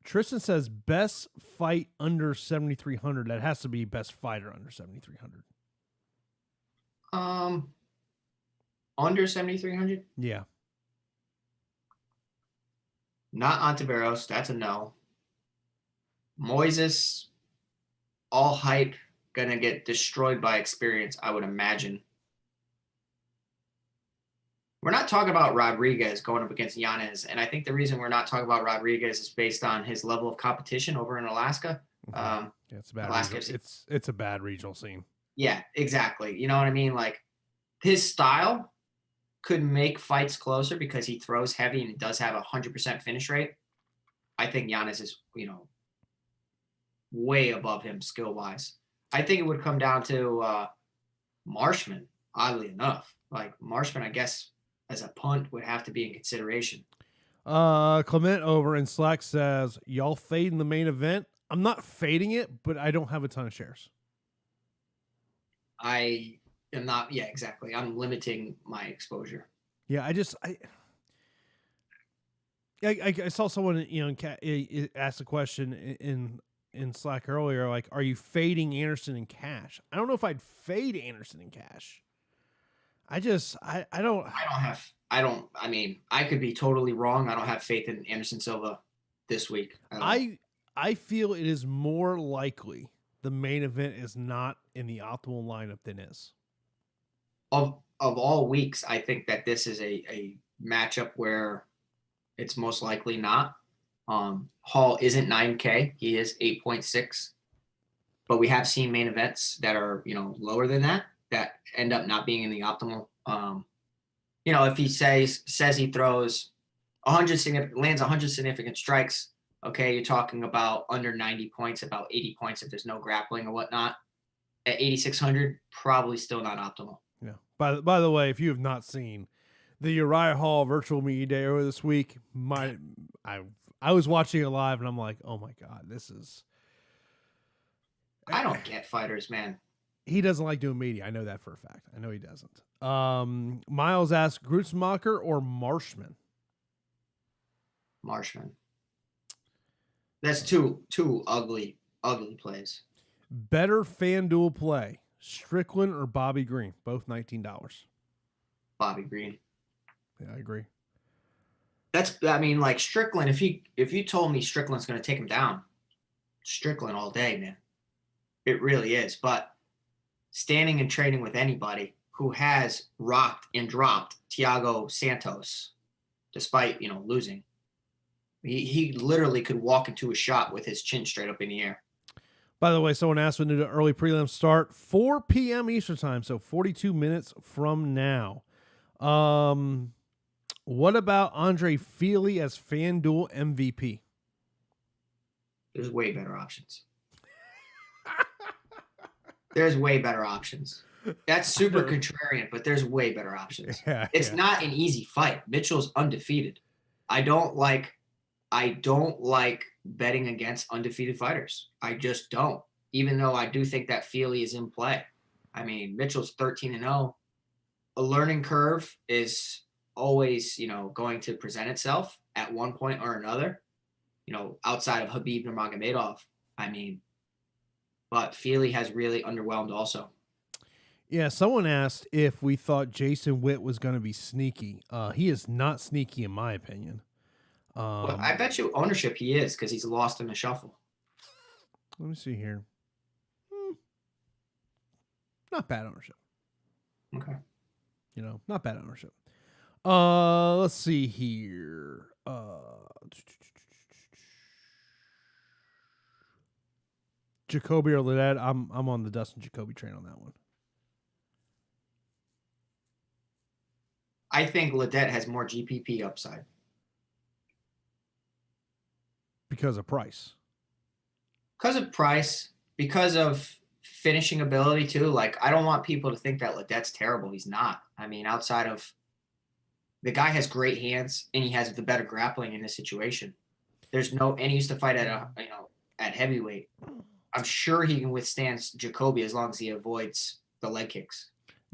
Tristan says best fight under 7,300. That has to be best fighter under 7,300. Under 7,300? Yeah. Not Ontiveros. That's a no. Moises, all hype, gonna get destroyed by experience, I would imagine. We're not talking about Rodriguez going up against Yanez, and I think the reason we're not talking about Rodriguez is based on his level of competition over in Alaska. Yeah, it's a bad. It's a bad regional scene. Yeah, exactly. You know what I mean? Like, his style could make fights closer because he throws heavy and he does have 100% finish rate. I think Yanez is, way above him skill wise. I think it would come down to Marshman. Oddly enough, like Marshman, I guess, as a punt would have to be in consideration. Clement over in Slack says, y'all fading the main event? I'm not fading it, but I don't have a ton of shares. I am not. Yeah, exactly. I'm limiting my exposure. Yeah, I saw someone, ask a question in Slack earlier, like, are you fading Anderson in cash? I don't know if I'd fade Anderson in cash. I could be totally wrong. I don't have faith in Anderson Silva this week. I feel it is more likely the main event is not in the optimal lineup than is. Of all weeks, I think that this is a matchup where it's most likely not. Hall isn't 9K. He is 8.6. But we have seen main events that are, lower than that end up not being in the optimal. If he says he throws 100 lands 100 significant strikes, okay, you're talking about under 90 points, about 80 points if there's no grappling or whatnot. At 8,600, probably still not optimal. Yeah. By the way, if you have not seen the Uriah Hall virtual media day over this week, I was watching it live and I'm like, oh my God, this is. I don't get fighters, man. He doesn't like doing media. I know that for a fact. I know he doesn't. Miles asks, Grutzmacher or Marshman? Marshman. That's two ugly plays. Better FanDuel play, Strickland or Bobby Green? Both $19. Bobby Green. Yeah, I agree. Like Strickland, if you told me Strickland's going to take him down, Strickland all day, man. It really is. But standing and trading with anybody who has rocked and dropped Thiago Santos, despite, losing, he literally could walk into a shot with his chin straight up in the air. By the way, someone asked when did the early prelim start? 4 p.m. Eastern time, so 42 minutes from now. What about Andre Feely as FanDuel MVP? There's way better options. There's way better options. That's super contrarian, but there's way better options. It's not an easy fight. Mitchell's undefeated. I don't like betting against undefeated fighters. I just don't. Even though I do think that Feely is in play. Mitchell's 13-0. a learning curve is always, going to present itself at one point or another, outside of Habib Nurmagomedov. I mean, but Feely has really underwhelmed also. Yeah, someone asked if we thought Jason Whit was going to be sneaky. He is not sneaky, in my opinion. Well, I bet you ownership he is because he's lost in the shuffle. Let me see here. Not bad ownership. Okay. Not bad ownership. Let's see here. Jacoby or Ledet. I'm on the Dustin Jacoby train on that one. I think Ledet has more GPP upside. Because of price. Because of price, because of finishing ability too. Like, I don't want people to think that Ledet's terrible. He's not. I mean, outside of the guy has great hands and he has the better grappling in this situation. And he used to fight at at heavyweight. I'm sure he can withstand Jacoby as long as he avoids the leg kicks.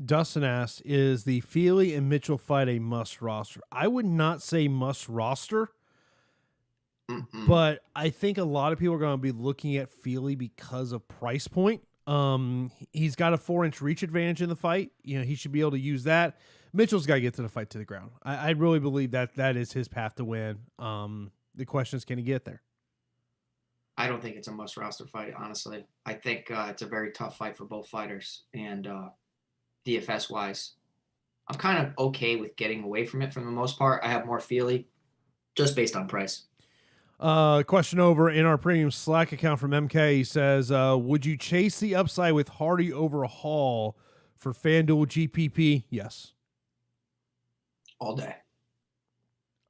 Dustin asks, is the Feely and Mitchell fight a must roster? I would not say must roster, but I think a lot of people are going to be looking at Feely because of price point. He's got a 4-inch reach advantage in the fight. He should be able to use that. Mitchell's got to get to the fight to the ground. I really believe that is his path to win. The question is, can he get there? I don't think it's a must roster fight, honestly. I think it's a very tough fight for both fighters. And DFS wise, I'm kind of okay with getting away from it for the most part. I have more Feely just based on price. Question over in our premium Slack account from MK. He says, would you chase the upside with Hardy over Hall for FanDuel GPP? Yes. All day.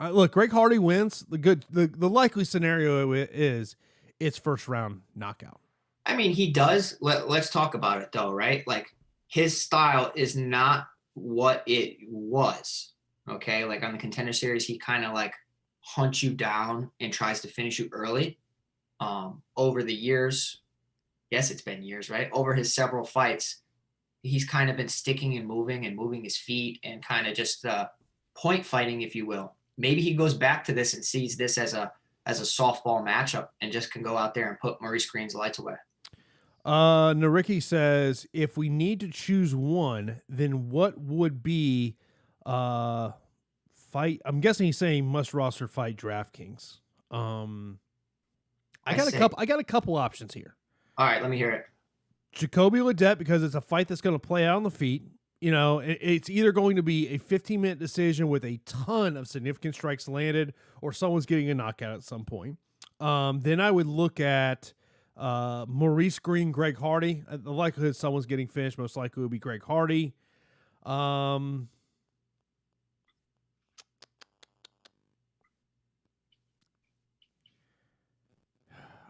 Look, Greg Hardy wins. The likely scenario is it's first round knockout. I mean, he does. Let's talk about it though, right? Like, his style is not what it was. Okay. Like on the Contender Series, he kind of like hunts you down and tries to finish you early. Over the years, yes, it's been years, right? Over his several fights, he's kind of been sticking and moving his feet and kind of just point fighting, if you will. Maybe he goes back to this and sees this as a softball matchup and just can go out there and put Maurice Green's lights away. Nariki says, if we need to choose one, then what would be fight? I'm guessing he's saying must roster fight DraftKings. I got a couple options here. All right, let me hear it. Jacoby Ledet, because it's a fight that's going to play out on the feet. It's either going to be a 15-minute decision with a ton of significant strikes landed, or someone's getting a knockout at some point. Then I would look at Maurice Green, Greg Hardy. The likelihood someone's getting finished most likely would be Greg Hardy. I'm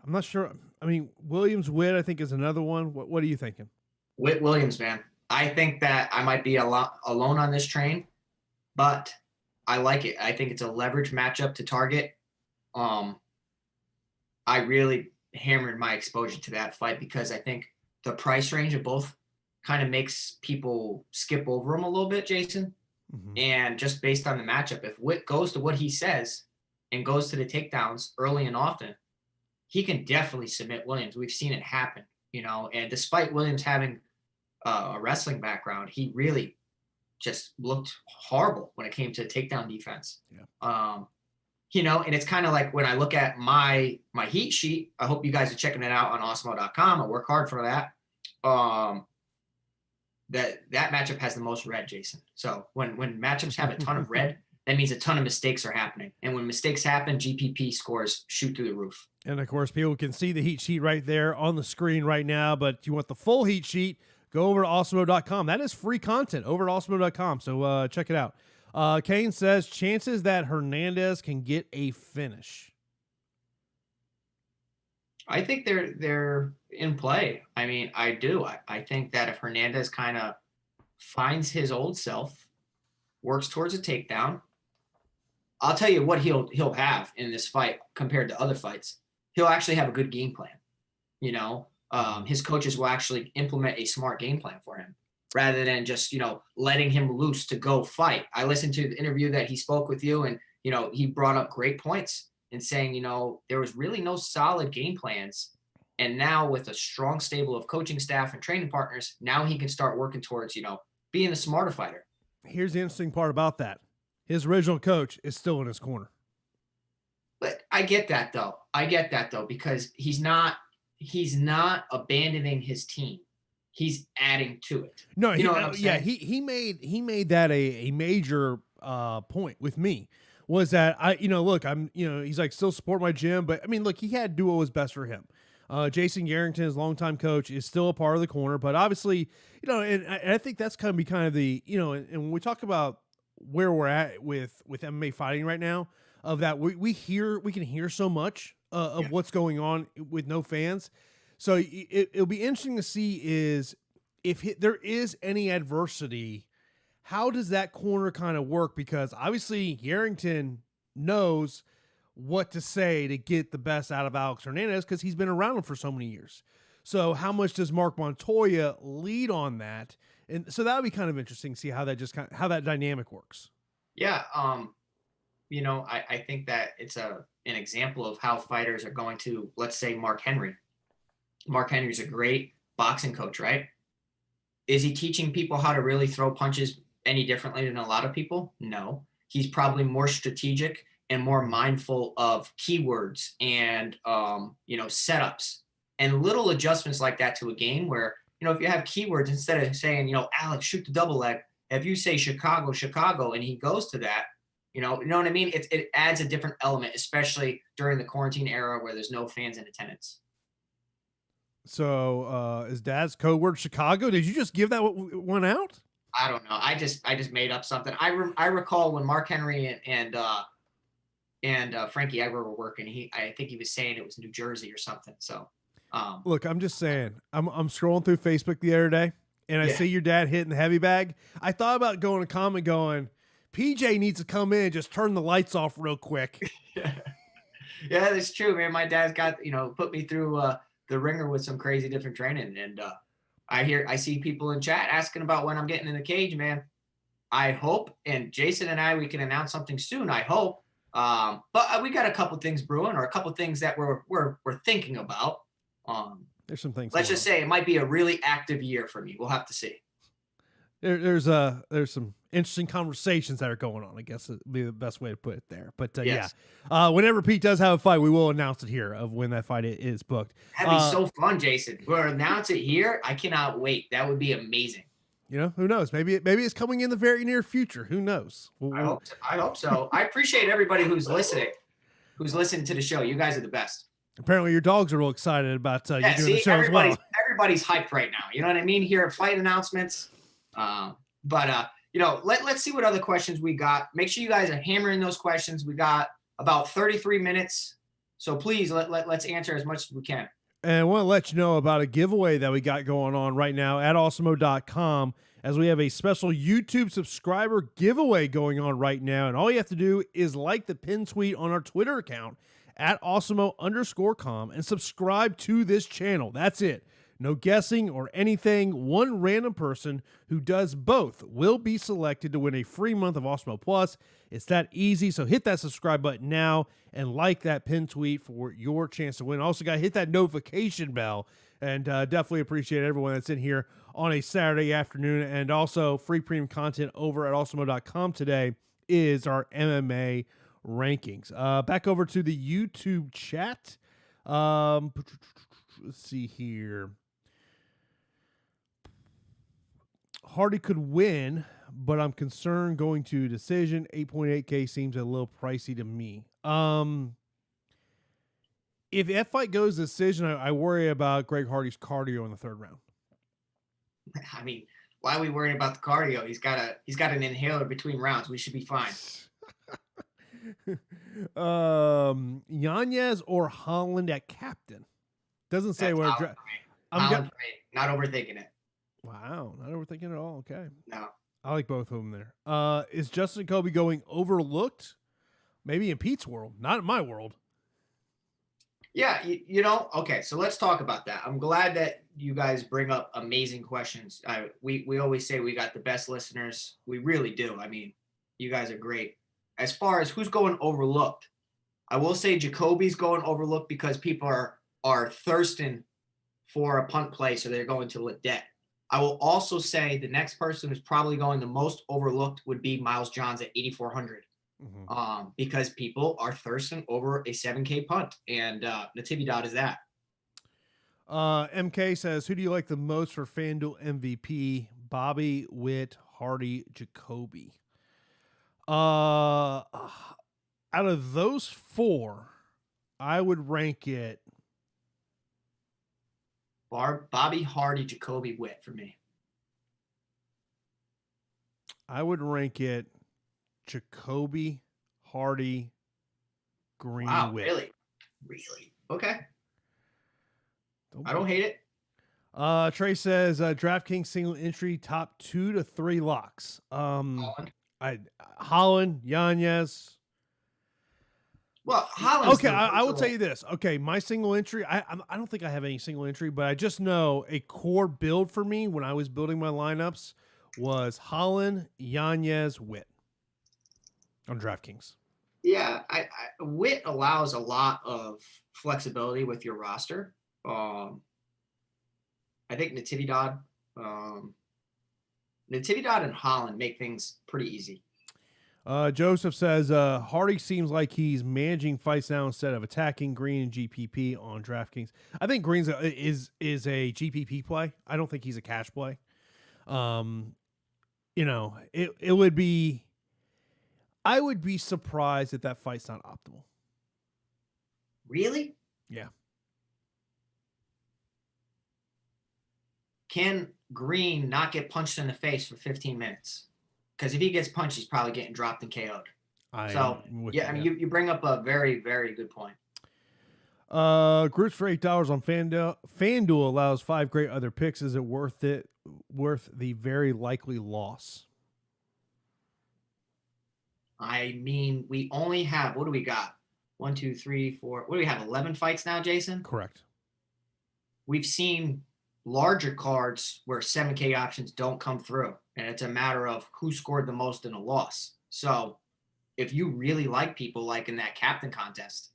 not sure. I mean, Williams Whit, I think, is another one. What are you thinking? Whit Williams, man. I think that I might be alone on this train, but I like it. I think it's a leverage matchup to target. I really hammered my exposure to that fight because I think the price range of both kind of makes people skip over them a little bit, Jason. Mm-hmm. And just based on the matchup, if Whit goes to what he says and goes to the takedowns early and often, he can definitely submit Williams. We've seen it happen, and despite Williams having a wrestling background, he really just looked horrible when it came to takedown defense. Yeah. And it's kind of like when I look at my heat sheet, I hope you guys are checking it out on Awesemo.com. I work hard for that. That matchup has the most red, Jason. So when matchups have a ton of red, that means a ton of mistakes are happening. And when mistakes happen, GPP scores shoot through the roof. And, of course, people can see the heat sheet right there on the screen right now. But if you want the full heat sheet, go over to Awesemo.com. That is free content over at Awesemo.com. So check it out. Kane says, chances that Hernandez can get a finish. I think they're in play. I mean, I do. I think that if Hernandez kind of finds his old self, works towards a takedown, I'll tell you what he'll have in this fight compared to other fights. He'll actually have a good game plan. His coaches will actually implement a smart game plan for him. rather than just, letting him loose to go fight. I listened to the interview that he spoke with you, and, he brought up great points in saying, there was really no solid game plans. And now with a strong stable of coaching staff and training partners, now he can start working towards, being a smarter fighter. Here's the interesting part about that. His original coach is still in his corner. But I get that though, because he's not abandoning his team. He's adding to it. No, he made that a major point with me, was that he's like, still support my gym, but I mean, look, he had to do what was best for him. Jason Garrington, his longtime coach, is still a part of the corner, but obviously, and I think that's kind of the, and when we talk about where we're at with MMA fighting right now, of that we can hear so much of what's going on with no fans. So it'll be interesting to see is if there is any adversity, how does that corner kind of work? Because obviously Garrington knows what to say to get the best out of Alex Hernandez because he's been around him for so many years. So how much does Mark Montoya lead on that? And so that would be kind of interesting to see how how that dynamic works. Yeah. I think that it's an example of how fighters are going to, let's say, Mark Henry. Mark Henry's a great boxing coach, right? Is he teaching people how to really throw punches any differently than a lot of people? No. He's probably more strategic and more mindful of keywords and, setups and little adjustments like that to a game where, if you have keywords, instead of saying, Alex, shoot the double leg, if you say Chicago, and he goes to that, you know what I mean? It adds a different element, especially during the quarantine era where there's no fans in attendance. So is Dad's code word Chicago? Did you just give that one out? I don't know. I just made up something. I recall when Mark Henry and Frankie Edgar were working. I think he was saying it was New Jersey or something. So look, I'm just saying. I'm scrolling through Facebook the other day, and I see your dad hitting the heavy bag. I thought about going to comment going, PJ needs to come in and just turn the lights off real quick. Yeah, that's true, man. My dad's got, put me through the ringer with some crazy different training. And I see people in chat asking about when I'm getting in the cage, man. I hope, and Jason and we can announce something soon, I hope. But we got a couple things brewing, or a couple things that we're thinking about. There's some things. Let's just say it might be a really active year for me. We'll have to see. There's some interesting conversations that are going on, I guess would be the best way to put it there. But yes. Whenever Pete does have a fight, we will announce it here of when that fight is booked. That'd be so fun, Jason. We'll announce it here. I cannot wait. That would be amazing. Who knows? Maybe it's coming in the very near future. Who knows? I hope so. I appreciate everybody who's listening to the show. You guys are the best. Apparently your dogs are real excited about you doing the show as well. Everybody's hyped right now. You know what I mean? Here at fight announcements. Let's see what other questions we got. Make sure you guys are hammering those questions. We got about 33 minutes. So please let's answer as much as we can. And I want to let you know about a giveaway that we got going on right now at Awesemo.com, as we have a special YouTube subscriber giveaway going on right now. And all you have to do is like the pin tweet on our Twitter account at Awesemo_com and subscribe to this channel. That's it. No guessing or anything. One random person who does both will be selected to win a free month of Awesemo Plus. It's that easy. So hit that subscribe button now and like that pin tweet for your chance to win. Also, got to hit that notification bell, and definitely appreciate everyone that's in here on a Saturday afternoon. And also, free premium content over at Awesemo.com today is our MMA rankings. Back over to the YouTube chat. Let's see here. Hardy could win, but I'm concerned going to decision. 8.8K seems a little pricey to me. If that fight goes decision, I worry about Greg Hardy's cardio in the third round. I mean, why are we worrying about the cardio? He's got an inhaler between rounds. We should be fine. Yanez or Holland at captain? Doesn't say where. Holland for me. Not overthinking it. Wow, not overthinking at all. Okay. No. I like both of them there. Is Justin Kobe going overlooked? Maybe in Pete's world, not in my world. Yeah, okay, so let's talk about that. I'm glad you guys bring up amazing questions. We always say we got the best listeners. We really do. I mean, you guys are great. As far as who's going overlooked, I will say Jacoby's going overlooked because people are thirsting for a punt play, so they're going to Ledet. I will also say the next person who's probably going the most overlooked would be Miles Johns at 8,400. Because people are thirsting over a 7K punt, and Natividad is that. MK says, who do you like the most for FanDuel MVP? Bobby, Whit, Hardy, Jacoby. Out of those four, I would rank it Bobby, Hardy, Jacoby, Whit for me. I would rank it Jacoby, Hardy, Green, wow, Whit. Really? Okay. I don't hate it. Trey says DraftKings single entry top 2 to 3 locks. Holland, Yanez. Well, Holland. Okay, I will tell you this. Okay, my single entry. I don't think I have any single entry, but I just know a core build for me when I was building my lineups was Holland, Yanez, Whit on DraftKings. Yeah, Whit allows a lot of flexibility with your roster. I think Natividad and Holland make things pretty easy. Joseph says Hardy seems like he's managing fights now instead of attacking. Green and GPP on DraftKings. I think Green's is a GPP play. I don't think he's a cash play. It would be. I would be surprised if that fight's not optimal. Really? Yeah. Can Green not get punched in the face for 15 minutes? Because if he gets punched, he's probably getting dropped and KO'd. You bring up a very, very good point. Groups for $8 on FanDuel allows 5 great other picks. Is it worth the very likely loss? I mean, we only have, what do we got? 1, 2, 3, 4. What do we have? 11 fights now, Jason? Correct. We've seen larger cards where 7K options don't come through, and it's a matter of who scored the most in a loss. So if you really like people like in that captain contest,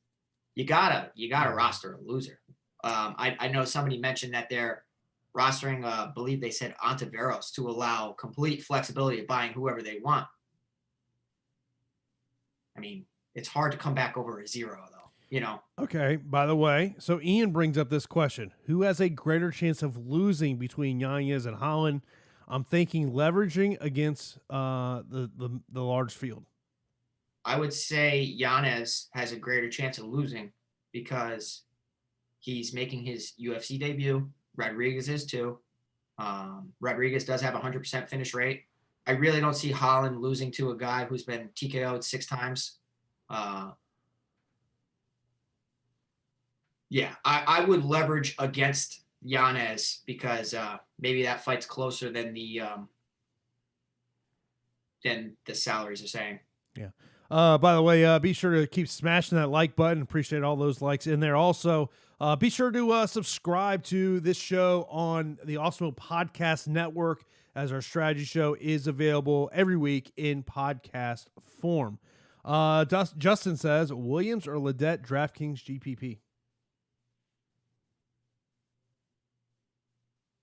you gotta roster a loser. I know somebody mentioned that they're rostering, I believe they said Ontiveros, to allow complete flexibility of buying whoever they want. I mean, it's hard to come back over a 0, though. Okay, by the way, so Ian brings up this question. Who has a greater chance of losing between Yanez and Holland? I'm thinking leveraging against the large field. I would say Yanez has a greater chance of losing because he's making his UFC debut. Rodriguez is too. Rodriguez does have a 100% finish rate. I really don't see Holland losing to a guy who's been TKO'd 6 times. I would leverage against Yanez because maybe that fight's closer than the salaries are saying. Yeah. By the way, be sure to keep smashing that like button. Appreciate all those likes in there. Also, be sure to subscribe to this show on the Awesemo Podcast Network, as our strategy show is available every week in podcast form. Justin says, Williams or Ledet DraftKings GPP?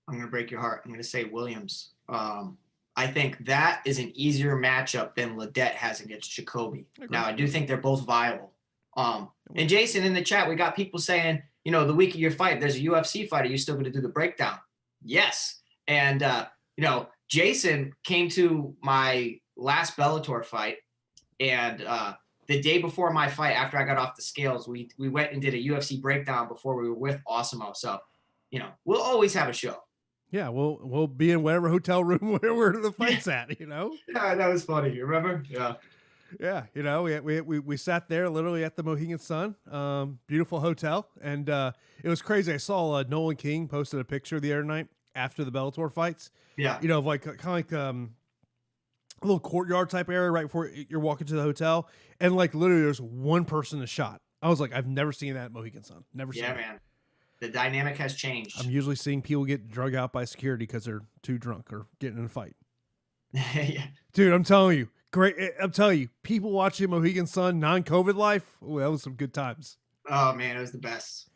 I'm going to break your heart. I'm going to say Williams. I think that is an easier matchup than Ledet has against Jacoby. Now, I do think they're both viable. And Jason, in the chat, we got people saying, the week of your fight, there's a UFC fight. Are you still going to do the breakdown? Yes. And, Jason came to my last Bellator fight, and the day before my fight, after I got off the scales, we went and did a UFC breakdown before we were with Awesemo. So, we'll always have a show. Yeah, we'll be in whatever hotel room where the fight's at, Yeah, that was funny. You remember? Yeah. Yeah, we sat there literally at the Mohegan Sun, beautiful hotel, and it was crazy. I saw Nolan King posted a picture the other night after the Bellator fights. Yeah. Like kind of like a little courtyard type area right before you're walking to the hotel, and like literally there's one person a shot. I was like, I've never seen that at Mohegan Sun. Never seen. Yeah, man. The dynamic has changed. I'm usually seeing people get drug out by security because they're too drunk or getting in a fight. Yeah. Dude, I'm telling you, I'm telling you, people watching Mohegan Sun non-COVID life, ooh, that was some good times. Oh man, it was the best.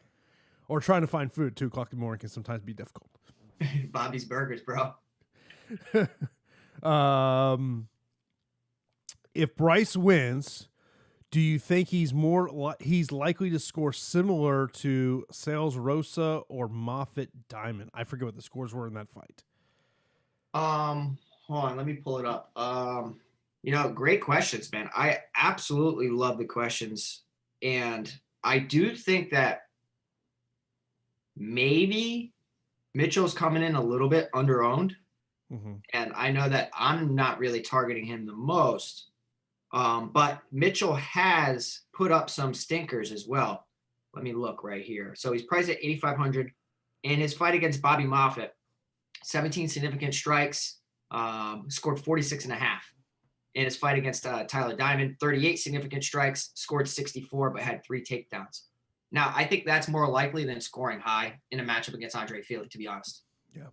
Or trying to find food at 2 o'clock in the morning can sometimes be difficult. Bobby's Burgers, bro. If Bryce wins, do you think he's likely to score similar to Sales Rosa or Moffitt Diamond? I forget what the scores were in that fight. Hold on, let me pull it up. Great questions, man. I absolutely love the questions, and I do think that maybe Mitchell's coming in a little bit underowned, and I know that I'm not really targeting him the most. But Mitchell has put up some stinkers as well. Let me look right here. So he's priced at 8,500. In his fight against Bobby Moffitt, 17 significant strikes, scored 46.5. In his fight against Tyler Diamond, 38 significant strikes, scored 64, but had 3 takedowns. Now, I think that's more likely than scoring high in a matchup against Andre Fili, to be honest. Yeah.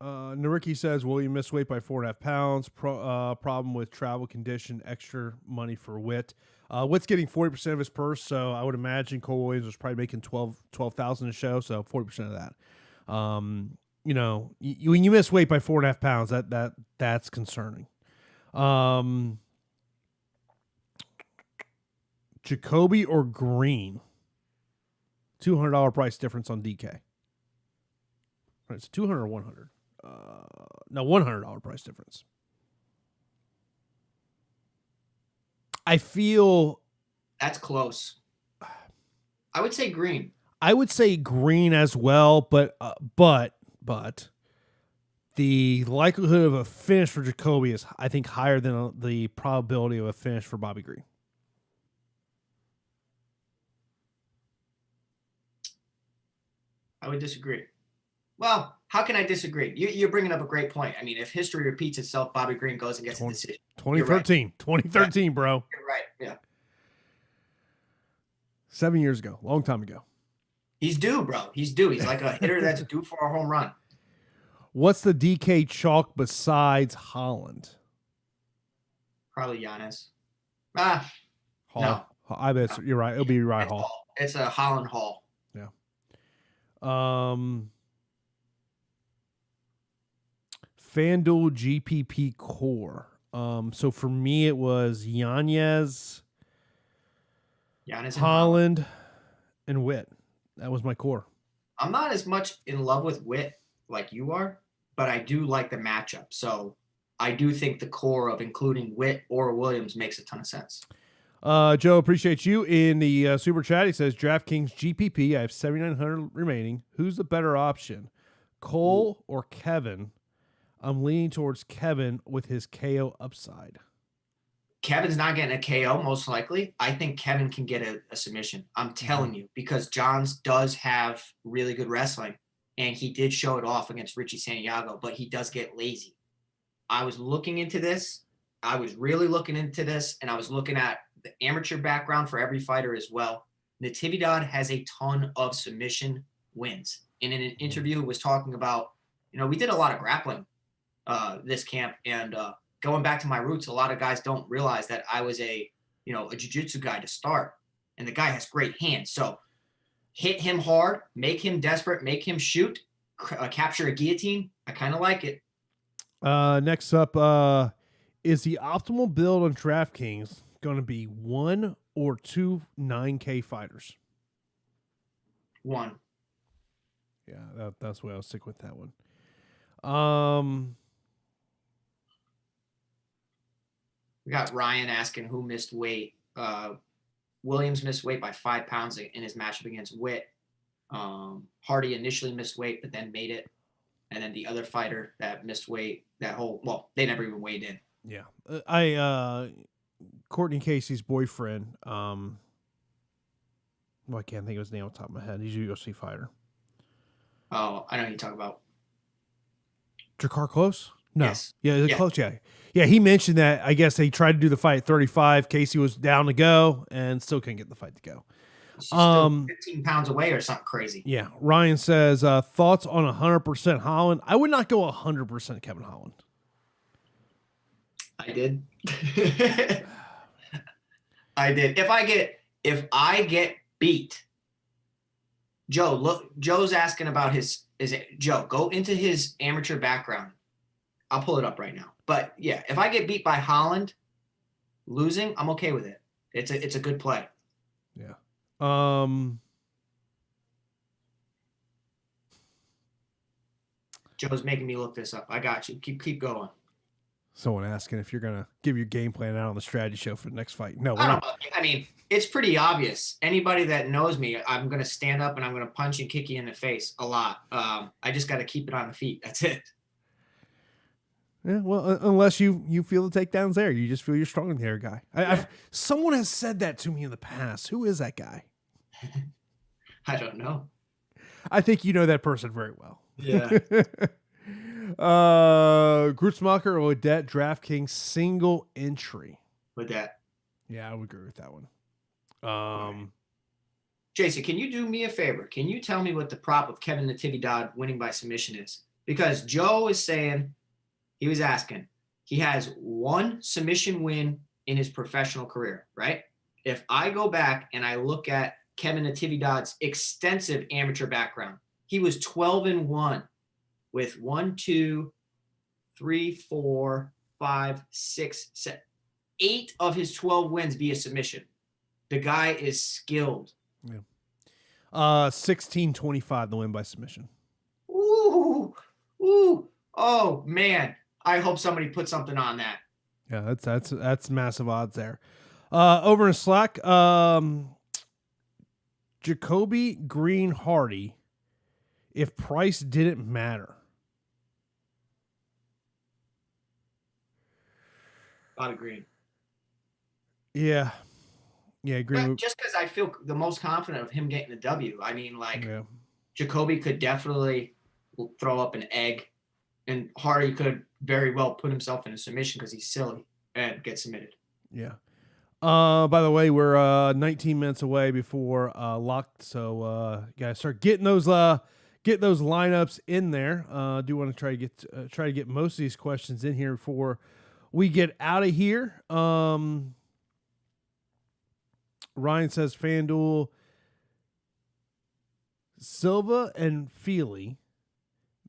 Nariki says William missed weight by 4.5 pounds. Problem with travel condition, extra money for Whit. Whit's getting 40% of his purse, so I would imagine Cole Williams was probably making 12,000 a show, so 40% of that. When you miss weight by 4.5 pounds, that's concerning. Jacoby or Green? $200 price difference on DK. Right, it's 200 or 100. No, $100 price difference. I feel that's close. I would say Green. I would say Green as well, but the likelihood of a finish for Jacoby is, I think, higher than the probability of a finish for Bobby Green. I would disagree. Well, how can I disagree? You're bringing up a great point. I mean, if history repeats itself, Bobby Green goes and gets a decision. 2013, right. 2013, bro. You're right. Yeah. 7 years ago, long time ago. He's due, bro. He's due. He's like a hitter that's due for a home run. What's the DK chalk besides Holland? Probably Giannis. Hall. No. I bet you're right. It'll be Uriah Hall. It's a Holland Hall. Yeah. FanDuel GPP core. So for me, it was Giannis Holland, and Whit. That was my core. I'm not as much in love with Whit like you are, but I do like the matchup. So I do think the core of including Whit or Williams makes a ton of sense. Joe, appreciate you in the super chat. He says DraftKings GPP. I have 7,900 remaining. Who's the better option, Cole or Kevin? I'm leaning towards Kevin with his KO upside. Kevin's not getting a KO, most likely. I think Kevin can get a submission. I'm telling you, because Johns does have really good wrestling, and he did show it off against Richie Santiago, but he does get lazy. I was looking into this. I was really looking into this, and I was looking at the amateur background for every fighter as well. Natividad has a ton of submission wins. And in an interview, was talking about, we did a lot of grappling this camp, and going back to my roots, a lot of guys don't realize that I was a jiu-jitsu guy to start, and the guy has great hands. So hit him hard, make him desperate, make him shoot, capture a guillotine. I kind of like it. Next up, is the optimal build on DraftKings going to be 1 or 2 9K fighters? 1. Yeah, that's why I'll stick with that one. We got Ryan asking who missed weight. Williams missed weight by 5 pounds in his matchup against Whit. Hardy initially missed weight, but then made it. And then the other fighter that missed weight, they never even weighed in. Yeah. Courtney Casey's boyfriend, I can't think of his name off the top of my head. He's a UFC fighter. Oh, I know who you talk about. Drakkar Close? No. Yes. Yeah, Close, yeah. Yeah, he mentioned that, I guess they tried to do the fight at 35. Casey was down to go and still couldn't get the fight to go. She's still 15 pounds away or something crazy. Yeah. Ryan says, thoughts on 100% Holland? I would not go 100% Kevin Holland. I did. I did. If I get beat, Joe's asking about Joe, go into his amateur background. I'll pull it up right now. But yeah, if I get beat by Holland losing, I'm okay with it. It's a good play. Yeah. Joe's making me look this up. I got you. Keep going. Someone asking if you're gonna give your game plan out on the strategy show for the next fight. No, we're I not. don't know. I mean, it's pretty obvious. Anybody that knows me, I'm gonna stand up and I'm gonna punch and kick you in the face a lot. I just got to keep it on the feet. That's it. Yeah, well, unless you feel the takedowns there, you just feel you're stronger than the other guy. Someone has said that to me in the past. Who is that guy? I don't know. I think you know that person very well. Yeah. Grutzmacher or Odette DraftKings single entry. With that. Yeah, I would agree with that one. Jason, can you do me a favor? Can you tell me what the prop of Kevin Natividad winning by submission is? Because Joe is saying, he was asking, he has one submission win in his professional career, right? If I go back and I look at Kevin Natividad's extensive amateur background, he was 12-1 with 1, 2, 3, 4, 5, 6, 7, 8 of his 12 wins via submission. The guy is skilled. Yeah. 16-25 the win by submission. Ooh. Oh man. I hope somebody put something on that. Yeah, that's massive odds there. Over in Slack, Jacoby Green Hardy, if price didn't matter. A lot of Green. Yeah. Yeah, Green. Just because I feel the most confident of him getting the W. I mean, Jacoby could definitely throw up an egg, and Hardy could very well put himself in a submission because he's silly and get submitted. Yeah. By the way, we're 19 minutes away before locked, so you gotta start getting those lineups in there. Do want to try to get most of these questions in here before we get out of here. Ryan says FanDuel, Silva and Feely,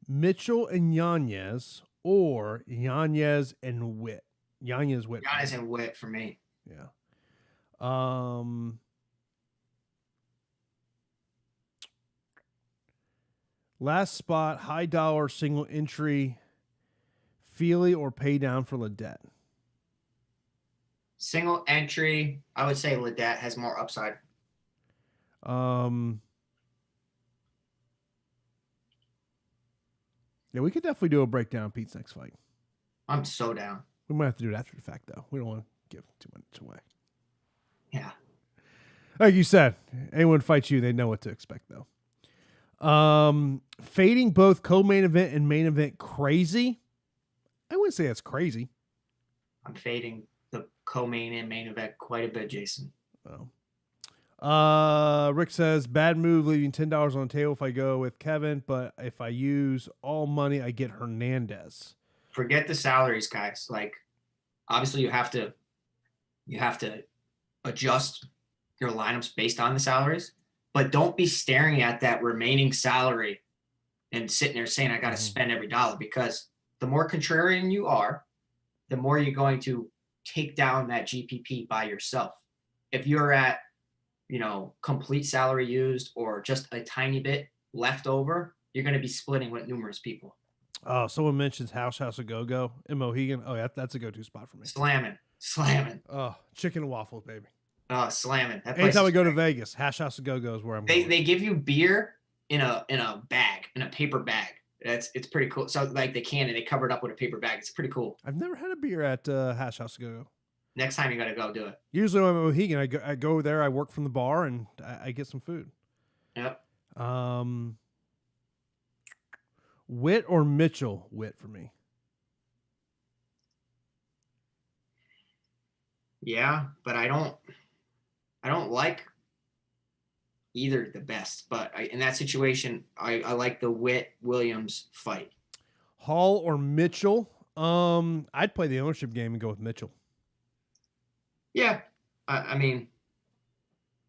Mitchell and Yanez, or Yanez and Whit. Yanez and Whit for me. Yeah. Last spot, high dollar single entry, Feely or pay down for Ledette. Single entry, I would say Ledette has more upside. Yeah, we could definitely do a breakdown of Pete's next fight. I'm so down. We might have to do it after the fact, though. We don't want to give too much away. Yeah. Like you said, anyone fights you, they know what to expect, though. Fading both co-main event and main event crazy. I wouldn't say that's crazy. I'm fading the co-main and main event quite a bit, Jason. Oh. Rick says, bad move leaving $10 on the table if I go with Kevin, but if I use all money, I get Hernandez. Forget the salaries, guys. Like, obviously you have to adjust your lineups based on the salaries, but don't be staring at that remaining salary and sitting there saying, I got to spend every dollar, because the more contrarian you are, the more you're going to take down that GPP by yourself. If you're at, complete salary used or just a tiny bit left over, you're going to be splitting with numerous people. Oh, someone mentions House of Go-Go in Mohegan. Oh, yeah, that's a go-to spot for me. Slamming. Oh, chicken and waffles, baby. Oh, slamming. Anytime we go to Vegas, House of Go-Go is where I'm going. They give you beer in a bag, in a paper bag. It's pretty cool. So like they cover it up with a paper bag. It's pretty cool. I've never had a beer at House of Go-Go. Next time you got to go do it. Usually when I'm at Mohegan, I go there, I work from the bar, and I get some food. Yep. Whit or Mitchell? Whit for me. Yeah, but I don't like either the best. But in that situation, I like the Whit Williams fight. Hall or Mitchell? I'd play the ownership game and go with Mitchell. Yeah. I mean,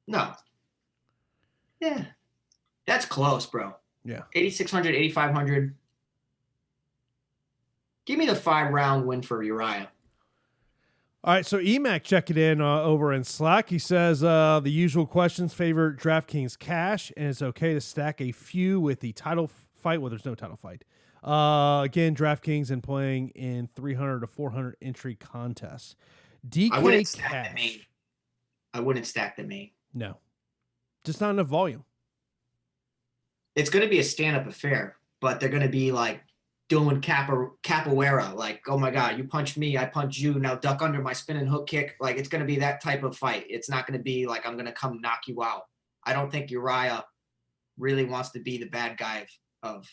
no. Yeah. That's close, bro. Yeah. 8,600, 8,500. Give me the 5-round win for Uriah. All right, so Emac checking in over in Slack. He says the usual questions favor DraftKings cash, and it's okay to stack a few with the title fight. Well, there's no title fight. Again, DraftKings and playing in 300 to 400 entry contests. DK cash. I wouldn't stack the main. No, just not enough volume. It's going to be a stand-up affair, but they're going to be like doing capoeira, like, oh my God, you punched me, I punched you, now duck under my spinning hook kick. Like, it's going to be that type of fight. It's not going to be like, I'm going to come knock you out. I don't think Uriah really wants to be the bad guy of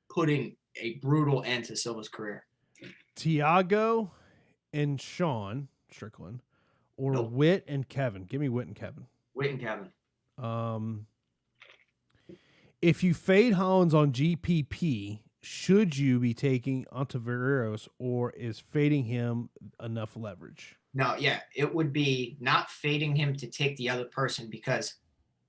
putting a brutal end to Silva's career. Tiago and Sean Strickland, or Nope. Whit and Kevin. Give me Whit and Kevin. Whit and Kevin. If you fade Hollins on GPP, should you be taking Ontiveros, or is fading him enough leverage? No, yeah, it would be not fading him to take the other person, because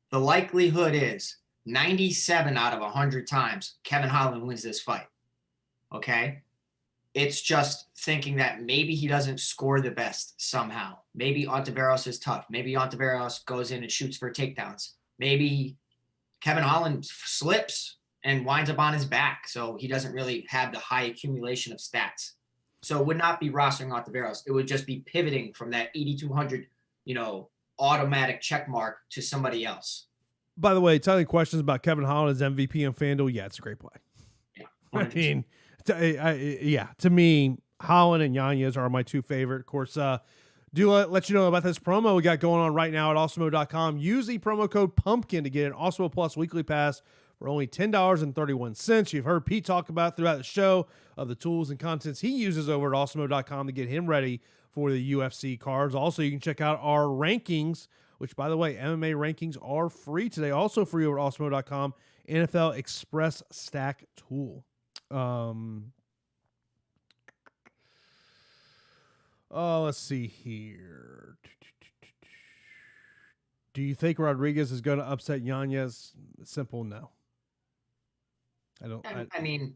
the likelihood is 97 out of 100 times Kevin Holland wins this fight. Okay? It's just thinking that maybe he doesn't score the best somehow. Maybe Ontiveros is tough. Maybe Ontiveros goes in and shoots for takedowns. Maybe Kevin Holland slips and winds up on his back, so he doesn't really have the high accumulation of stats. So it would not be rostering Ontiveros. It would just be pivoting from that 8,200, automatic check mark to somebody else. By the way, telling questions about Kevin Holland's MVP on FanDuel, yeah, it's a great play. Yeah, 100%. I mean, to me, Holland and Yanez are my two favorite. Of course, do let you know about this promo we got going on right now at Awesemo.com. Use the promo code PUMPKIN to get an Awesemo Plus weekly pass for only $10.31. You've heard Pete talk about throughout the show of the tools and contents he uses over at Awesemo.com to get him ready for the UFC cards. Also, you can check out our rankings, which, by the way, MMA rankings are free today. Also free over at Awesemo.com, NFL Express Stack tool. Let's see here. Do you think Rodriguez is going to upset Yanez? Simple no. I mean,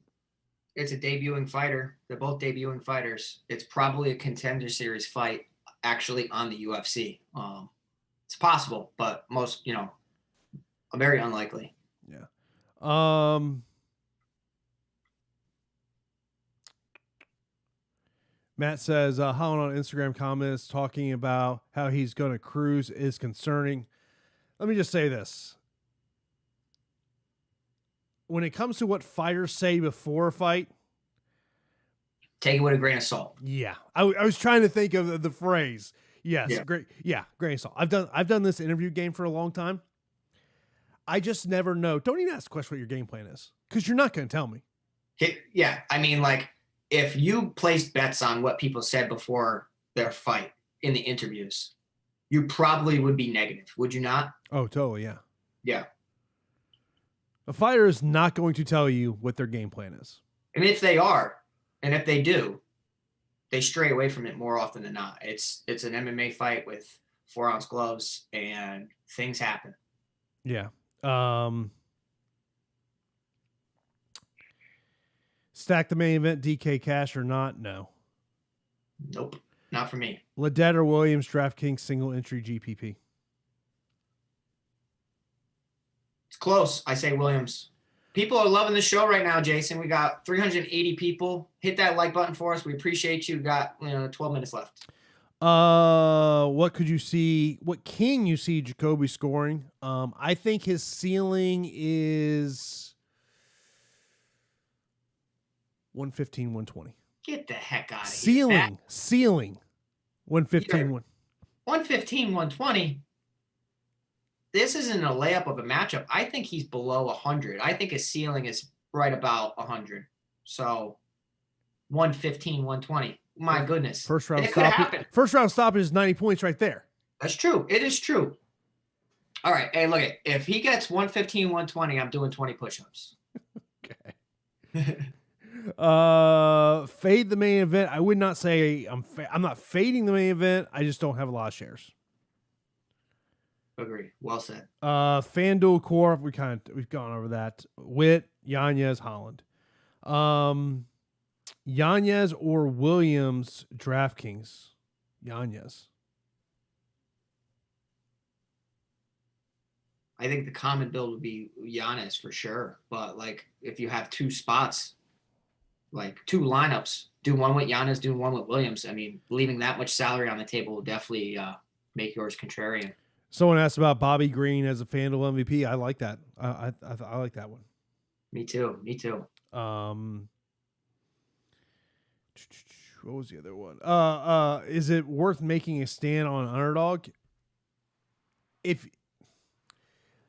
it's a debuting fighter. They're both debuting fighters. It's probably a contender series fight actually on the UFC. It's possible, but most, very unlikely. Yeah. Matt says, Holland on Instagram comments talking about how he's going to cruise is concerning. Let me just say this. When it comes to what fighters say before a fight, take it with a grain of salt. Yeah. I was trying to think of the phrase. Yes. Yeah. Great. Yeah. Grain of salt. I've done this interview game for a long time. I just never know. Don't even ask the question what your game plan is, because you're not going to tell me. Yeah. I mean, like, if you placed bets on what people said before their fight in the interviews, you probably would be negative, would you not? Oh, totally. Yeah. Yeah. A fighter is not going to tell you what their game plan is. And if they are, and if they do, they stray away from it more often than not. It's an MMA fight with 4-ounce gloves, and things happen. Yeah. Stack the main event, DK cash or not? No. Nope. Not for me. Ledet or Williams, DraftKings single entry GPP. It's close. I say Williams. People are loving the show right now, Jason. We got 380 people. Hit that like button for us. We appreciate you. We got 12 minutes left. What can you see Jacoby scoring? I think his ceiling is 115, 120. Get the heck out of here. Ceiling 115, 115, 120. This isn't a layup of a matchup. I think he's below 100. I think his ceiling is right about 100. So 115, 120. My goodness. First round stoppage is 90 points right there. That's true. It is true. All right. Hey, look, if he gets 115, 120, I'm doing 20 push-ups. Okay. Fade the main event. I would not say I'm not fading the main event. I just don't have a lot of shares. Agree. Well said. FanDuel core. We've gone over that. Whit, Yanez, Holland. Yanez or Williams, DraftKings. Yanez. I think the common build would be Giannis for sure. But like if you have two spots, like two lineups, do one with Giannis, do one with Williams. I mean, leaving that much salary on the table will definitely make yours contrarian. Someone asked about Bobby Green as a FanDuel MVP. I like that. I like that one. Me too. What was the other one? Is it worth making a stand on Underdog? If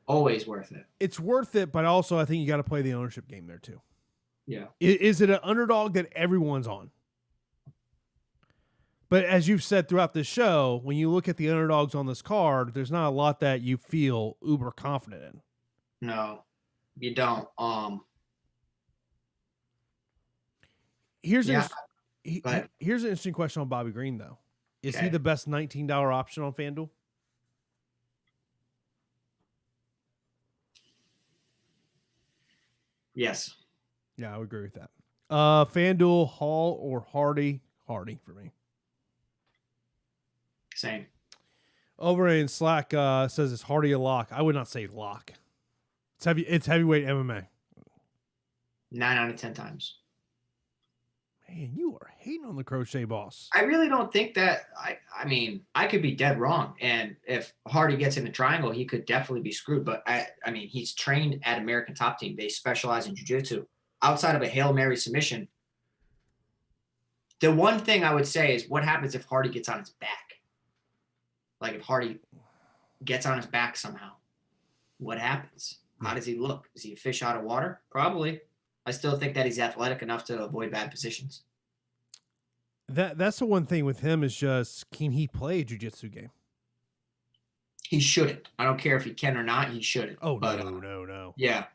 always worth it. It's worth it, but also I think you got to play the ownership game there too. Yeah. Is it an underdog that everyone's on? But as you've said throughout the show, when you look at the underdogs on this card, there's not a lot that you feel uber confident in. No, you don't. Here's an interesting question on Bobby Green, though. Is he the best $19 option on FanDuel? Yes. Yeah, I would agree with that. FanDuel, Hall or Hardy? Hardy for me. Same. Over in Slack says it's Hardy a lock. I would not say lock. It's heavyweight MMA. 9 out of 10 times. Man, you are hating on the crochet boss. I really don't think that. I mean, I could be dead wrong. And if Hardy gets in the triangle, he could definitely be screwed. But I mean, he's trained at American Top Team. They specialize in jiu-jitsu. Outside of a Hail Mary submission, the one thing I would say is what happens if Hardy gets on his back? Like if Hardy gets on his back somehow, what happens? How does he look? Is he a fish out of water? Probably. I still think that he's athletic enough to avoid bad positions. That's the one thing with him is just, can he play a jiu-jitsu game? He shouldn't. I don't care if he can or not. He shouldn't. Oh, but, no. Yeah.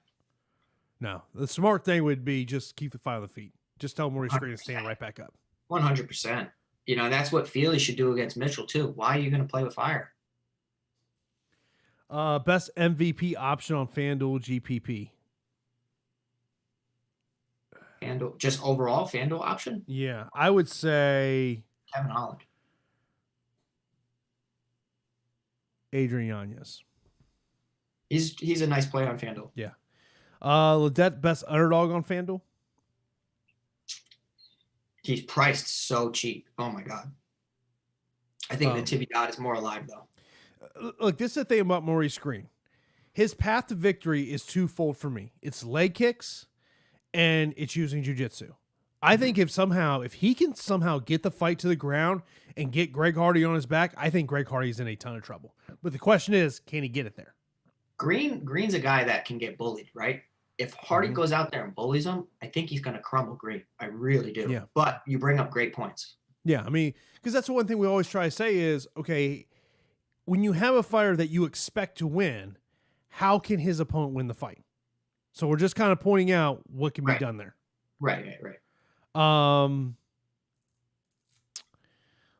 No. The smart thing would be just keep the fight on the feet. Just tell him where he's going to stand right back up. 100%. You know, that's what Feely should do against Mitchell, too. Why are you going to play with fire? Best MVP option on FanDuel GPP. FanDuel, just overall FanDuel option? Yeah, I would say Kevin Holland. Adrian Yanez. He's a nice play on FanDuel. Yeah. Ledette, best underdog on FanDuel? He's priced so cheap. Oh, my God. I think the Natividad is more alive, though. Look, this is the thing about Maurice Green. His path to victory is twofold for me. It's leg kicks and it's using jiu-jitsu. I think if he can somehow get the fight to the ground and get Greg Hardy on his back, I think Greg Hardy's in a ton of trouble. But the question is, can he get it there? Green's a guy that can get bullied, right? If Hardy goes out there and bullies him, I think he's going to crumble Green. I really do. Yeah. But you bring up great points. Yeah, I mean, because that's the one thing we always try to say is, okay, when you have a fighter that you expect to win, how can his opponent win the fight? So we're just kind of pointing out what can be done there. Right.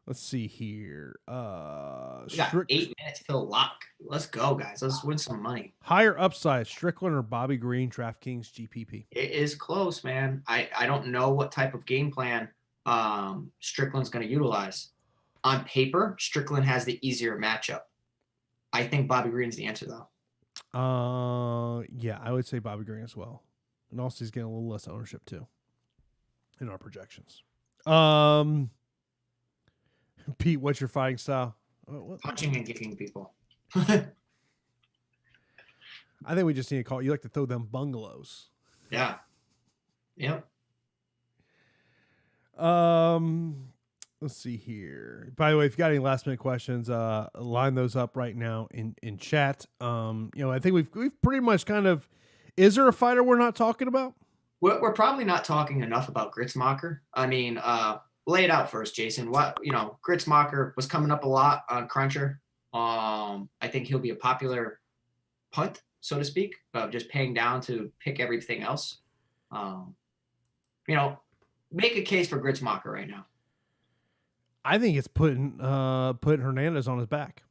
Let's see here. We got 8 minutes till lock. Let's go, guys. Let's win some money. Higher upside, Strickland or Bobby Green, DraftKings GPP. It is close, man. I don't know what type of game plan Strickland's going to utilize. On paper, Strickland has the easier matchup. I think Bobby Green's the answer, though. Yeah, I would say Bobby Green as well. And also he's getting a little less ownership too in our projections. Pete, what's your fighting style? Punching and kicking people. I think we just need to call it. You like to throw them bungalows. Yeah. Yep. Let's see here. By the way, if you got any last minute questions, line those up right now in chat. I think we've pretty much kind of. Is there a fighter we're not talking about? We're probably not talking enough about Gritzmacher. I mean, lay it out first, Jason. Gritzmacher was coming up a lot on Cruncher. I think he'll be a popular punt, so to speak, of just paying down to pick everything else. Make a case for Gritzmacher right now. I think it's putting Hernandez on his back.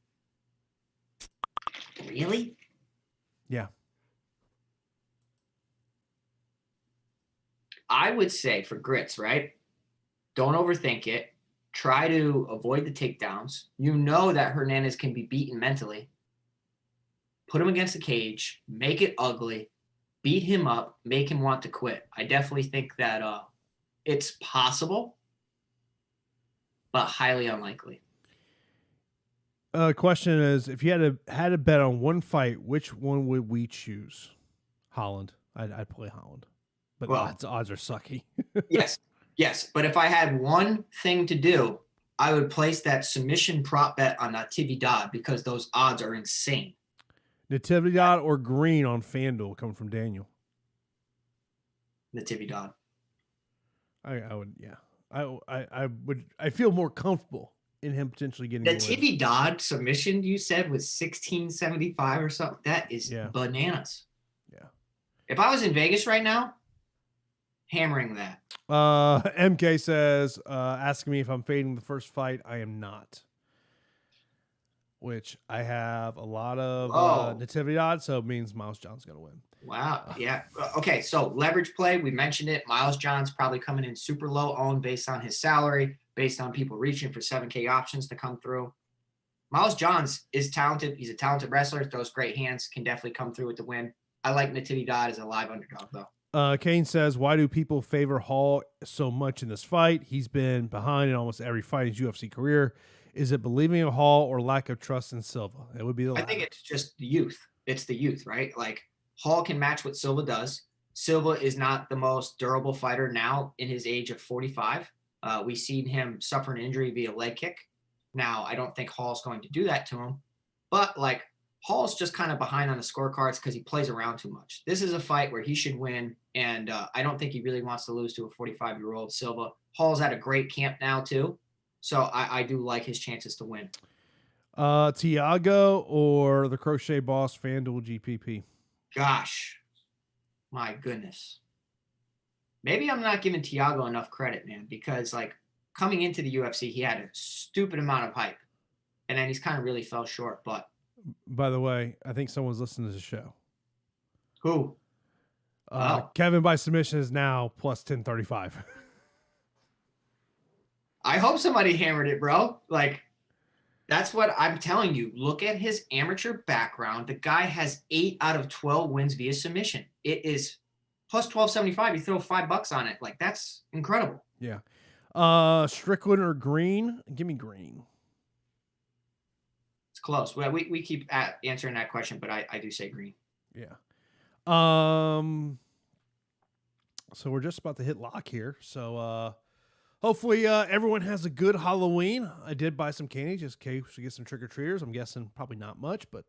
Really? Yeah. I would say for Grits, right? Don't overthink it. Try to avoid the takedowns. You know that Hernandez can be beaten mentally. Put him against the cage, make it ugly, beat him up, make him want to quit. I definitely think that it's possible, but highly unlikely. Question is, if you had to bet on one fight, which one would we choose? Holland. I'd play Holland, but odds are sucky. Yes. But if I had one thing to do, I would place that submission prop bet on Natividad because those odds are insane. Natividad or Green on FanDuel coming from Daniel. Natividad. I would, yeah. I feel more comfortable in him potentially getting Natividad submission you said was 1675 or something. That is bananas. Yeah. If I was in Vegas right now, hammering that. MK says, asking me if I'm fading the first fight. I am not. Which I have a lot of Natividad, so it means Miles John's going to win. Wow. Yeah. Okay, so leverage play, we mentioned it. Miles John's probably coming in super low owned based on his salary, based on people reaching for 7K options to come through. Miles John's is talented. He's a talented wrestler, throws great hands, can definitely come through with the win. I like Natividad as a live underdog, though. Kane says, why do people favor Hall so much in this fight? He's been behind in almost every fight in his UFC career. Is it believing in Hall or lack of trust in Silva? It would be the latter. I think it's just the youth. It's the youth, right? Like, Hall can match what Silva does. Silva is not the most durable fighter now in his age of 45. We've seen him suffer an injury via leg kick. Now, I don't think Hall's going to do that to him. But, like, Hall's just kind of behind on the scorecards because he plays around too much. This is a fight where he should win, and I don't think he really wants to lose to a 45-year-old Silva. Hall's at a great camp now, too. So I do like his chances to win. Tiago or the Crochet Boss FanDuel GPP? Gosh, my goodness. Maybe I'm not giving Tiago enough credit, man, because like coming into the UFC, he had a stupid amount of hype, and then he's kind of really fell short. But by the way, I think someone's listening to the show. Who? Kevin by submission is now plus 1035. I hope somebody hammered it, bro. Like, that's what I'm telling you. Look at his amateur background. The guy has 8 out of 12 wins via submission. It is plus 1275. You throw $5 on it. Like, that's incredible. Yeah. Strickland or Green? Give me Green. It's close. Well, we keep answering that question, but I do say Green. Yeah. So we're just about to hit lock here. So, hopefully everyone has a good Halloween. I did buy some candy just in case we get some trick-or-treaters. I'm guessing probably not much, but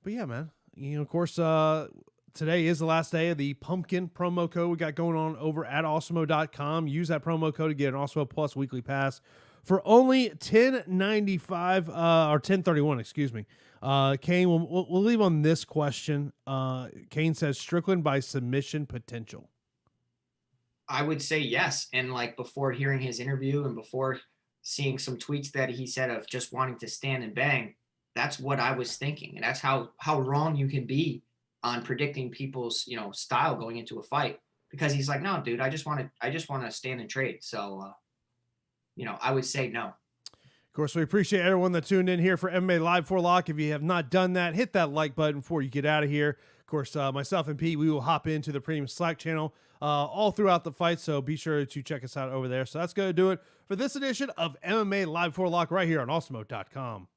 yeah, man. You know, of course, today is the last day of the pumpkin promo code we got going on over at Awesemo.com. Use that promo code to get an Awesemo Plus weekly pass for only $10.95 or $10.31, excuse me. Kane, we'll leave on this question. Kane says Strickland by submission potential. I would say yes. And like before hearing his interview and before seeing some tweets that he said of just wanting to stand and bang, that's what I was thinking. And that's how wrong you can be on predicting people's, style going into a fight, because he's like, no, dude, I just want to stand and trade. So, I would say no. Of course, we appreciate everyone that tuned in here for MMA Live 4 Lock. If you have not done that, hit that like button before you get out of here. Of course, myself and Pete, we will hop into the premium Slack channel all throughout the fight, so be sure to check us out over there. So that's going to do it for this edition of MMA Live 4 Lock right here on Awesemo.com.